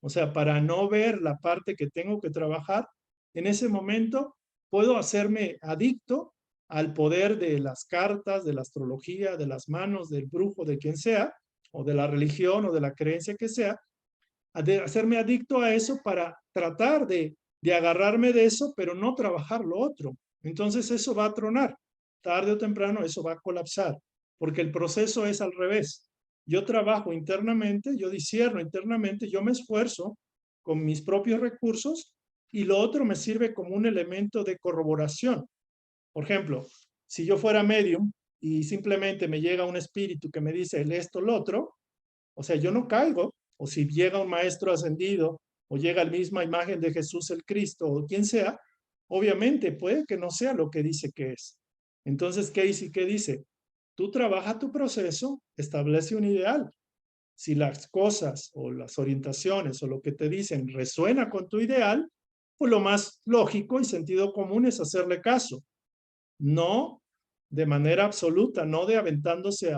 o sea, para no ver la parte que tengo que trabajar, en ese momento puedo hacerme adicto al poder de las cartas, de la astrología, de las manos, del brujo, de quien sea, o de la religión o de la creencia que sea, de hacerme adicto a eso para tratar de agarrarme de eso, pero no trabajar lo otro. Entonces eso va a tronar. Tarde o temprano eso va a colapsar, porque el proceso es al revés. Yo trabajo internamente, yo discierno internamente, yo me esfuerzo con mis propios recursos y lo otro me sirve como un elemento de corroboración. Por ejemplo, si yo fuera medium y simplemente me llega un espíritu que me dice el esto, lo otro, o sea, yo no caigo, o si llega un maestro ascendido, o llega la misma imagen de Jesús el Cristo, o quien sea, obviamente puede que no sea lo que dice que es. Entonces, ¿qué dice? ¿Qué dice? Tú trabaja tu proceso, establece un ideal. Si las cosas o las orientaciones o lo que te dicen resuena con tu ideal, pues lo más lógico y sentido común es hacerle caso. No de manera absoluta, no de aventándose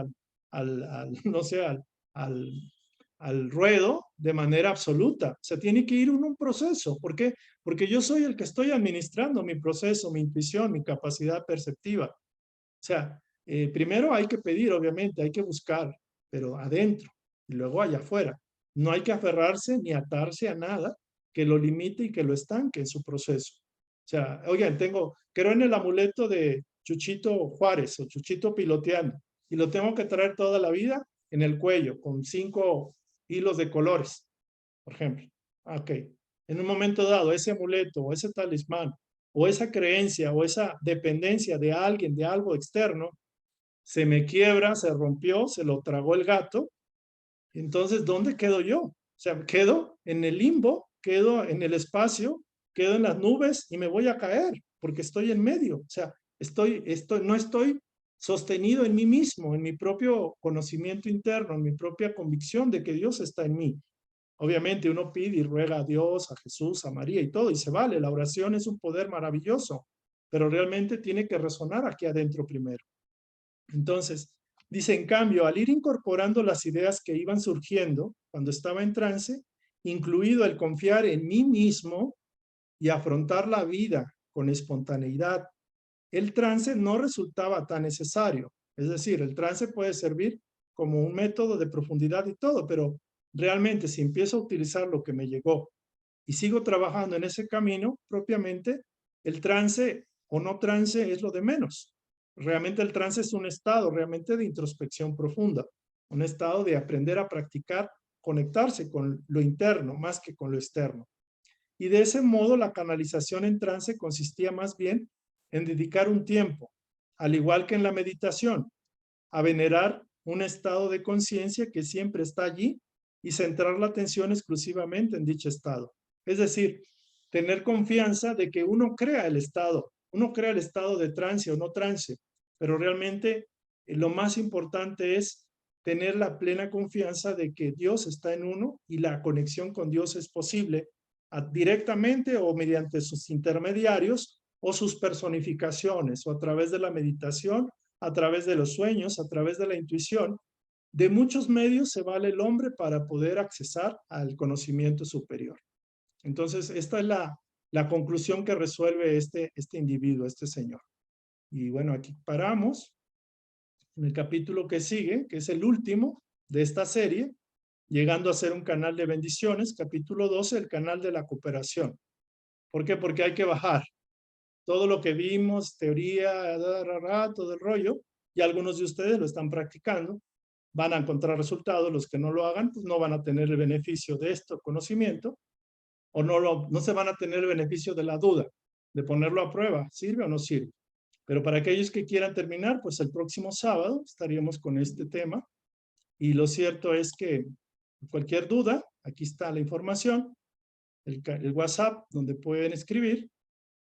no sé, al ruedo de manera absoluta. O sea, tiene que ir en un proceso. ¿Por qué? Porque yo soy el que estoy administrando mi proceso, mi intuición, mi capacidad perceptiva. O sea, primero hay que pedir, obviamente, hay que buscar, pero adentro y luego allá afuera. No hay que aferrarse ni atarse a nada que lo limite y que lo estanque en su proceso. sea, oigan, creo en el amuleto de Chuchito Juárez o Chuchito piloteando y lo tengo que traer toda la vida en el cuello con 5 hilos de colores, por ejemplo. Ok. En un momento dado, ese amuleto o ese talismán o esa creencia o esa dependencia de alguien, de algo externo, se me quiebra, se rompió, se lo tragó el gato. Entonces, ¿dónde quedo yo? O sea, quedo en el limbo, quedo en el espacio, quedo en las nubes y me voy a caer porque estoy en medio. O sea, no estoy sostenido en mí mismo, en mi propio conocimiento interno, en mi propia convicción de que Dios está en mí. Obviamente uno pide y ruega a Dios, a Jesús, a María y todo, y se vale. La oración es un poder maravilloso, pero realmente tiene que resonar aquí adentro primero. Entonces, dice, en cambio, al ir incorporando las ideas que iban surgiendo cuando estaba en trance, incluido el confiar en mí mismo y afrontar la vida con espontaneidad, el trance no resultaba tan necesario. Es decir, el trance puede servir como un método de profundidad y todo, pero realmente si empiezo a utilizar lo que me llegó y sigo trabajando en ese camino propiamente, el trance o no trance es lo de menos. Realmente el trance es un estado realmente de introspección profunda, un estado de aprender a practicar, conectarse con lo interno más que con lo externo. Y de ese modo la canalización en trance consistía más bien en dedicar un tiempo, al igual que en la meditación, a venerar un estado de conciencia que siempre está allí y centrar la atención exclusivamente en dicho estado. Es decir, tener confianza de que uno crea el estado de trance o no trance, pero realmente lo más importante es tener la plena confianza de que Dios está en uno y la conexión con Dios es posible directamente o mediante sus intermediarios o sus personificaciones o a través de la meditación, a través de los sueños, a través de la intuición. De muchos medios se vale el hombre para poder accesar al conocimiento superior. Entonces, esta es la conclusión que resuelve este individuo, este señor. Y bueno, aquí paramos. En el capítulo que sigue, que es el último de esta serie, llegando a ser un canal de bendiciones, capítulo 12, el canal de la cooperación. ¿Por qué? Porque hay que bajar todo lo que vimos, teoría, todo el rollo, y algunos de ustedes lo están practicando, van a encontrar resultados, los que no lo hagan, pues no van a tener el beneficio de este conocimiento, o no se van a tener el beneficio de la duda, de ponerlo a prueba, ¿sirve o no sirve? Pero para aquellos que quieran terminar, pues el próximo sábado estaríamos con este tema, y lo cierto es que cualquier duda, aquí está la información, el WhatsApp donde pueden escribir,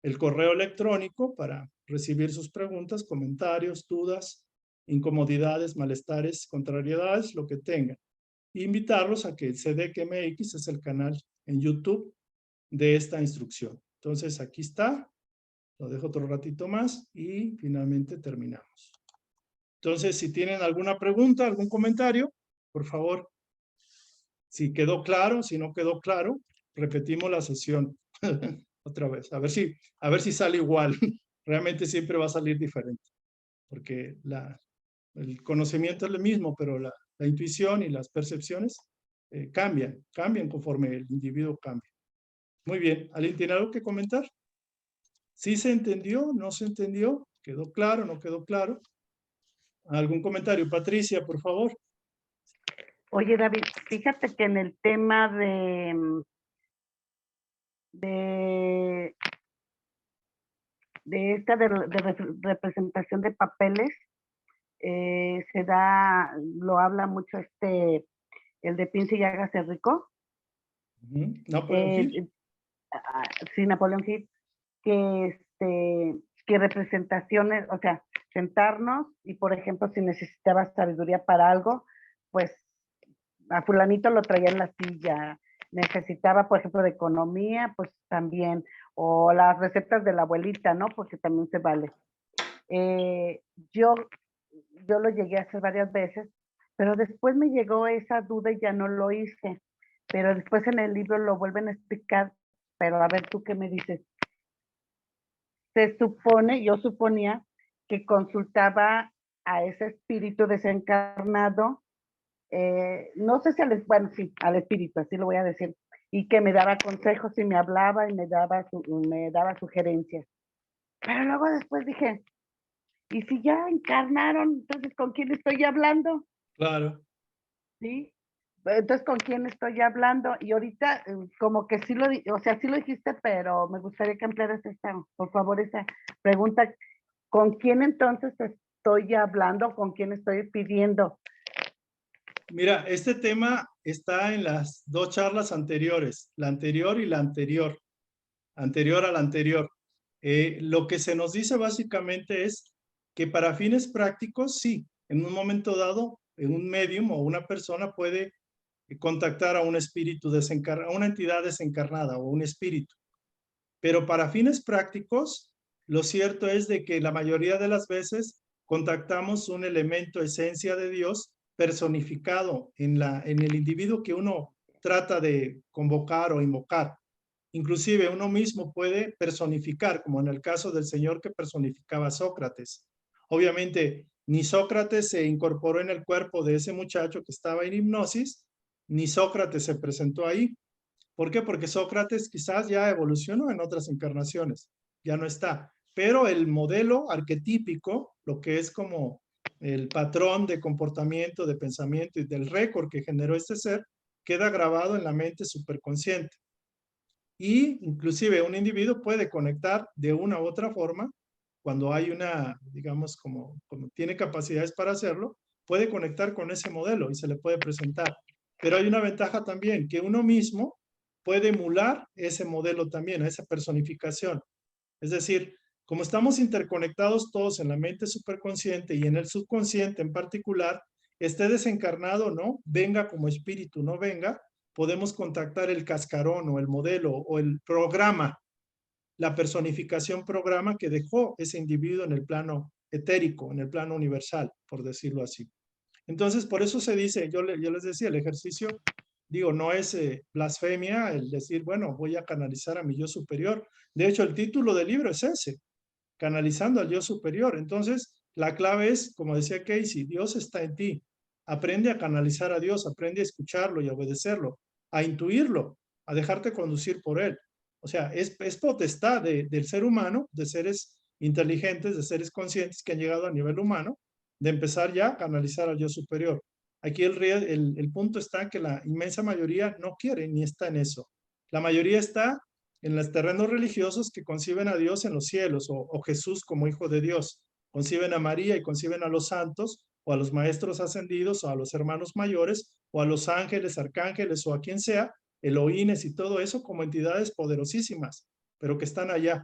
el correo electrónico para recibir sus preguntas, comentarios, dudas, incomodidades, malestares, contrariedades, lo que tengan. E invitarlos a que CDQMX es el canal en YouTube de esta instrucción. Entonces aquí está, lo dejo otro ratito más y finalmente terminamos. Entonces, si tienen alguna pregunta, algún comentario, por favor, si quedó claro, si no quedó claro, repetimos la sesión otra vez, a ver si sale igual. Realmente siempre va a salir diferente, porque el conocimiento es lo mismo, pero la intuición y las percepciones cambian conforme el individuo cambia. Muy bien, ¿alguien tiene algo que comentar? ¿Sí se entendió? ¿No se entendió? ¿Quedó claro? ¿No quedó claro? ¿Algún comentario? Patricia, por favor. Oye, David, fíjate que en el tema de esta de representación de papeles, lo habla mucho el de Piense y hágase rico. Napoleón Hill. Sí, Napoleón Hill, que representaciones, o sea, sentarnos y, por ejemplo, si necesitaba sabiduría para algo, pues a fulanito lo traía en la silla, necesitaba, por ejemplo, de economía, pues también, o las recetas de la abuelita, ¿no? Porque también se vale. Yo lo llegué a hacer varias veces, pero después me llegó esa duda y ya no lo hice. Pero después en el libro lo vuelven a explicar, pero a ver tú qué me dices. Yo suponía que consultaba a ese espíritu desencarnado, no sé si al espíritu, así lo voy a decir, y que me daba consejos y me hablaba y me daba sugerencias. Pero luego después dije, ¿y si ya encarnaron? Entonces, ¿con quién estoy hablando? Claro. ¿Sí? Entonces, ¿con quién estoy hablando? Y ahorita, como que sí o sea, sí lo dijiste, pero me gustaría que ampliaras por favor, esa pregunta. ¿Con quién entonces estoy hablando? ¿Con quién estoy pidiendo? Mira, este tema está en las dos charlas anteriores, la anterior y la anterior a la anterior. Lo que se nos dice básicamente es que para fines prácticos, sí, en un momento dado, un medium o una persona puede contactar a un espíritu desencarnado, a una entidad desencarnada o un espíritu. Pero para fines prácticos, lo cierto es de que la mayoría de las veces contactamos un elemento esencia de Dios personificado en el individuo que uno trata de convocar o invocar. Inclusive uno mismo puede personificar, como en el caso del señor que personificaba a Sócrates. Obviamente, ni Sócrates se incorporó en el cuerpo de ese muchacho que estaba en hipnosis, ni Sócrates se presentó ahí. ¿Por qué? Porque Sócrates quizás ya evolucionó en otras encarnaciones, ya no está. Pero el modelo arquetípico, lo que es como el patrón de comportamiento, de pensamiento y del récord que generó este ser, queda grabado en la mente superconsciente. Y inclusive un individuo puede conectar de una u otra forma, cuando hay una, digamos, como tiene capacidades para hacerlo, puede conectar con ese modelo y se le puede presentar. Pero hay una ventaja también, que uno mismo puede emular ese modelo también, esa personificación. Es decir, como estamos interconectados todos en la mente superconsciente y en el subconsciente en particular, esté desencarnado, ¿no? Venga como espíritu, no venga, podemos contactar el cascarón o el modelo o el programa, la personificación programa que dejó ese individuo en el plano etérico, en el plano universal, por decirlo así. Entonces, por eso se dice, yo les decía, el ejercicio, digo, no es blasfemia el decir, bueno, voy a canalizar a mi yo superior. De hecho, el título del libro es ese, canalizando al yo superior. Entonces, la clave es, como decía Casey, Dios está en ti. Aprende a canalizar a Dios, aprende a escucharlo y a obedecerlo, a intuirlo, a dejarte conducir por él. O sea, es potestad del ser humano, de seres inteligentes, de seres conscientes que han llegado a nivel humano, de empezar ya a canalizar al yo superior. Aquí el punto está que la inmensa mayoría no quiere ni está en eso. La mayoría está en los terrenos religiosos que conciben a Dios en los cielos o Jesús como hijo de Dios. Conciben a María y conciben a los santos o a los maestros ascendidos o a los hermanos mayores o a los ángeles, arcángeles o a quien sea, Elohines y todo eso como entidades poderosísimas, pero que están allá.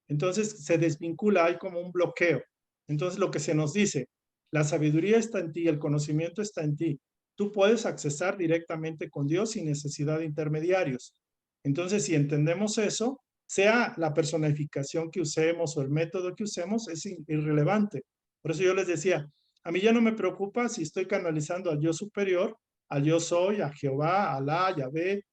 Entonces se desvincula, hay como un bloqueo. Entonces lo que se nos dice, la sabiduría está en ti, el conocimiento está en ti. Tú puedes accesar directamente con Dios sin necesidad de intermediarios. Entonces, si entendemos eso, sea la personificación que usemos o el método que usemos, es irrelevante. Por eso yo les decía, a mí ya no me preocupa si estoy canalizando al yo superior, al yo soy, a Jehová, a Alá, Yahvé,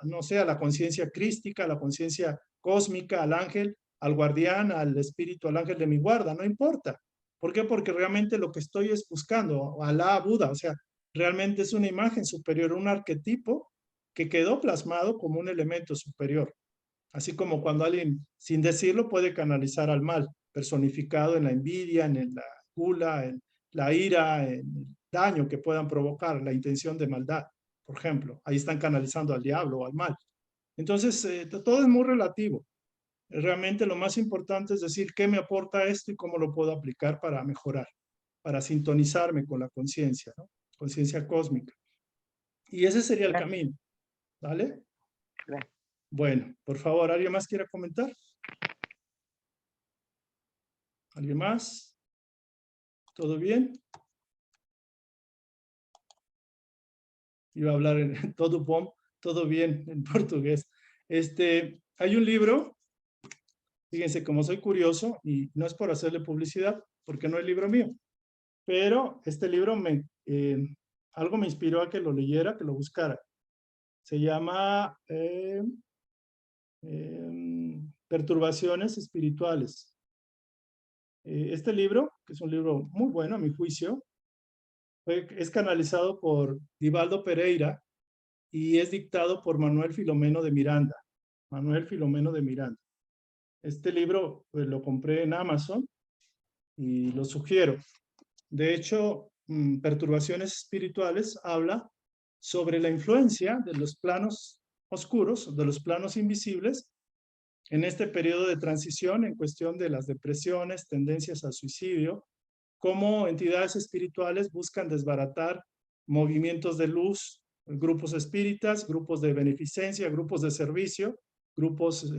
no sé, a la conciencia crística, a la conciencia cósmica, al ángel, al guardián, al espíritu, al ángel de mi guarda, no importa. ¿Por qué? Porque realmente lo que estoy es buscando, Alá, Buda, o sea, realmente es una imagen superior, un arquetipo que quedó plasmado como un elemento superior. Así como cuando alguien, sin decirlo, puede canalizar al mal, personificado en la envidia, en la gula, en la ira, en el daño que puedan provocar, la intención de maldad, por ejemplo. Ahí están canalizando al diablo o al mal. Entonces, todo es muy relativo. Realmente lo más importante es decir qué me aporta esto y cómo lo puedo aplicar para mejorar, para sintonizarme con la conciencia, ¿no? Conciencia cósmica. Y ese sería el camino, ¿vale? Gracias. Bueno, por favor, ¿alguien más quiere comentar? ¿Alguien más? ¿Todo bien? Iba a hablar en todo bom, todo bien en portugués. Hay un libro, fíjense, como soy curioso, y no es por hacerle publicidad, porque no es libro mío, pero este libro algo me inspiró a que lo leyera, que lo buscara. Se llama Perturbaciones Espirituales. Este libro, que es un libro muy bueno a mi juicio, es canalizado por Divaldo Pereira, y es dictado por Manuel Filomeno de Miranda. Manuel Filomeno de Miranda. Este libro pues, lo compré en Amazon y lo sugiero. De hecho, Perturbaciones Espirituales habla sobre la influencia de los planos oscuros, de los planos invisibles, en este periodo de transición en cuestión de las depresiones, tendencias al suicidio, cómo entidades espirituales buscan desbaratar movimientos de luz, grupos espíritas, grupos de beneficencia, grupos de servicio, grupos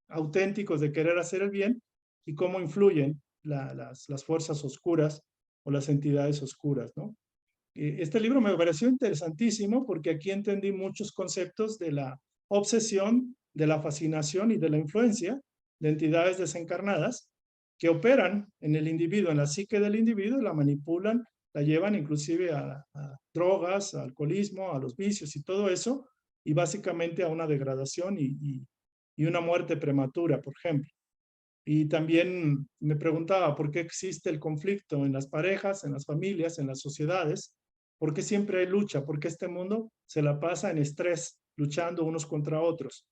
auténticos de querer hacer el bien, y cómo influyen las fuerzas oscuras o las entidades oscuras, ¿no? Este libro me pareció interesantísimo porque aquí entendí muchos conceptos de la obsesión, de la fascinación y de la influencia de entidades desencarnadas que operan en el individuo, en la psique del individuo, la manipulan, la llevan inclusive a drogas, a alcoholismo, a los vicios y todo eso, y básicamente a una degradación y una muerte prematura, por ejemplo. Y también me preguntaba por qué existe el conflicto en las parejas, en las familias, en las sociedades, por qué siempre hay lucha, por qué este mundo se la pasa en estrés, luchando unos contra otros,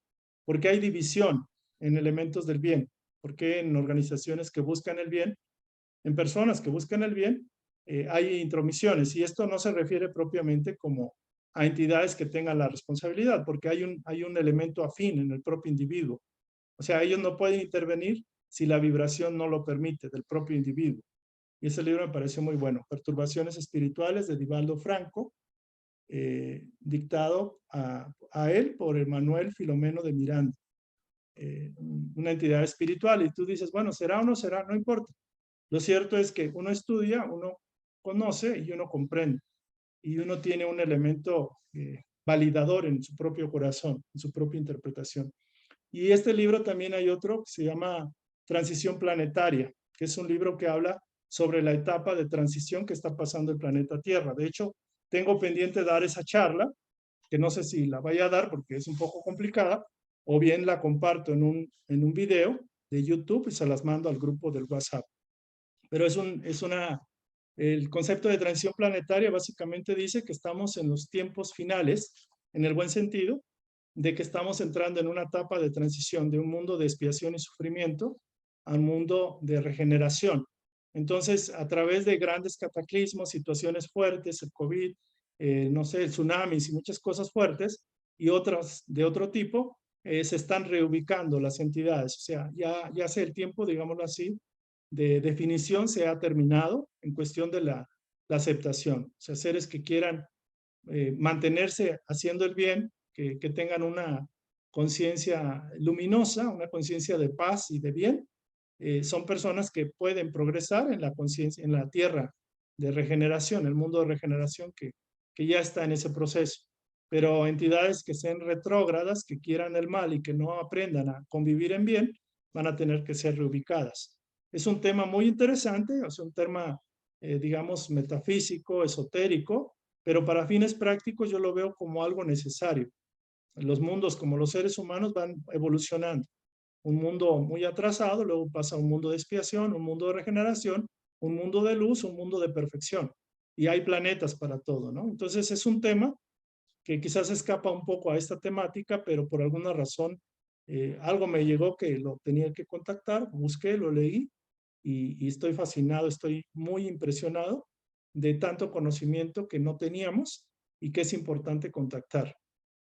por qué hay división en elementos del bien, por qué en organizaciones que buscan el bien, en personas que buscan el bien, hay intromisiones. Y esto no se refiere propiamente como a entidades que tengan la responsabilidad, porque hay un elemento afín en el propio individuo. O sea, ellos no pueden intervenir si la vibración no lo permite del propio individuo. Y ese libro me pareció muy bueno, Perturbaciones Espirituales de Divaldo Franco, dictado a él por Manuel Filomeno de Miranda, una entidad espiritual. Y tú dices, bueno, ¿será o no será? No importa. Lo cierto es que uno estudia, uno conoce y uno comprende. Y uno tiene un elemento validador en su propio corazón, en su propia interpretación. Y este libro también hay otro que se llama Transición Planetaria, que es un libro que habla sobre la etapa de transición que está pasando el planeta Tierra. De hecho, tengo pendiente dar esa charla, que no sé si la vaya a dar porque es un poco complicada, o bien la comparto en un video de YouTube y se las mando al grupo del WhatsApp. Pero el concepto de transición planetaria básicamente dice que estamos en los tiempos finales, en el buen sentido, de que estamos entrando en una etapa de transición de un mundo de expiación y sufrimiento a un mundo de regeneración. Entonces, a través de grandes cataclismos, situaciones fuertes, el COVID, no sé, el tsunamis y muchas cosas fuertes y otras de otro tipo, se están reubicando las entidades. O sea, ya hace el tiempo, digámoslo así, de definición se ha terminado en cuestión de la aceptación. O sea, seres que quieran mantenerse haciendo el bien, que tengan una conciencia luminosa, una conciencia de paz y de bien, son personas que pueden progresar en la conciencia, en la tierra de regeneración, el mundo de regeneración que ya está en ese proceso. Pero entidades que sean retrógradas, que quieran el mal y que no aprendan a convivir en bien, van a tener que ser reubicadas. Es un tema muy interesante, es un tema, digamos, metafísico, esotérico, pero para fines prácticos yo lo veo como algo necesario. Los mundos, como los seres humanos, van evolucionando. Un mundo muy atrasado, luego pasa a un mundo de expiación, un mundo de regeneración, un mundo de luz, un mundo de perfección. Y hay planetas para todo, ¿no? Entonces es un tema que quizás escapa un poco a esta temática, pero por alguna razón algo me llegó que lo tenía que contactar, busqué, lo leí y estoy fascinado, estoy muy impresionado de tanto conocimiento que no teníamos y que es importante contactar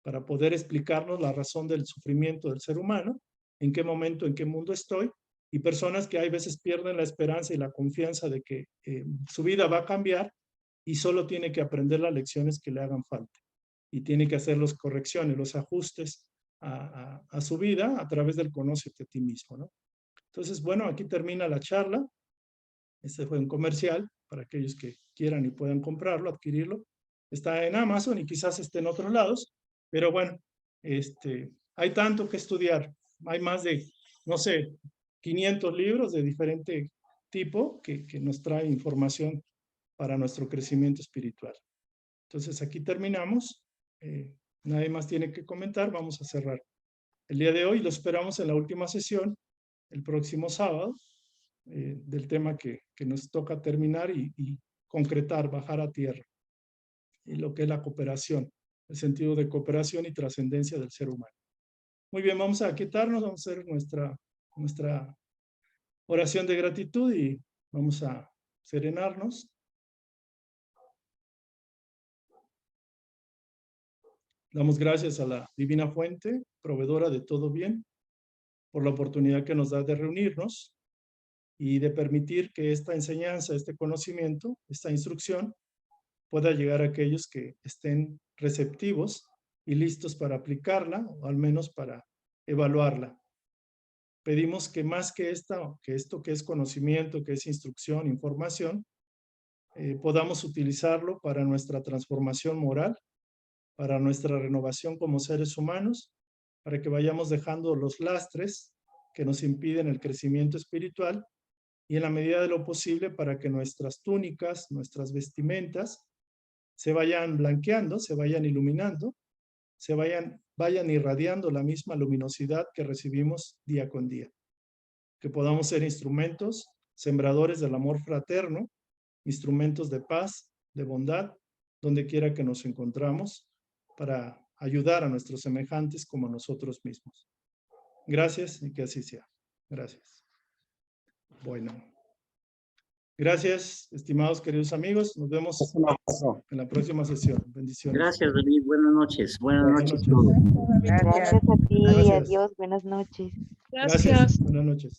para poder explicarnos la razón del sufrimiento del ser humano, en qué momento, en qué mundo estoy, y personas que hay veces pierden la esperanza y la confianza de que su vida va a cambiar y solo tiene que aprender las lecciones que le hagan falta y tiene que hacer las correcciones, los ajustes a su vida a través del conócete a ti mismo, ¿no? Entonces, bueno, aquí termina la charla. Este fue un comercial para aquellos que quieran y puedan comprarlo, adquirirlo. Está en Amazon y quizás esté en otros lados, pero bueno, hay tanto que estudiar. Hay más de, no sé, 500 libros de diferente tipo que nos trae información para nuestro crecimiento espiritual. Entonces, aquí terminamos. Nadie más tiene que comentar. Vamos a cerrar el día de hoy. Lo esperamos en la última sesión, el próximo sábado, del tema que nos toca terminar y concretar, bajar a tierra, y lo que es la cooperación el sentido de cooperación y trascendencia del ser humano. Muy bien, vamos a quitarnos, vamos a hacer nuestra oración de gratitud y vamos a serenarnos. Damos gracias a la Divina Fuente, proveedora de todo bien, por la oportunidad que nos da de reunirnos y de permitir que esta enseñanza, este conocimiento, esta instrucción, pueda llegar a aquellos que estén receptivos y listos para aplicarla, o al menos para evaluarla. Pedimos que más que esto que es conocimiento, que es instrucción, información, podamos utilizarlo para nuestra transformación moral, para nuestra renovación como seres humanos, para que vayamos dejando los lastres que nos impiden el crecimiento espiritual y en la medida de lo posible para que nuestras túnicas, nuestras vestimentas se vayan blanqueando, se vayan iluminando, se vayan irradiando la misma luminosidad que recibimos día con día. Que podamos ser instrumentos, sembradores del amor fraterno, instrumentos de paz, de bondad, donde quiera que nos encontramos, para ayudar a nuestros semejantes como a nosotros mismos. Gracias y que así sea. Gracias. Bueno. Gracias, estimados queridos amigos. Nos vemos en la próxima sesión. Bendiciones. Gracias, David. Buenas noches. Buenas noches. Gracias. Gracias a ti, Gracias. adiós, buenas noches. Gracias. Buenas noches.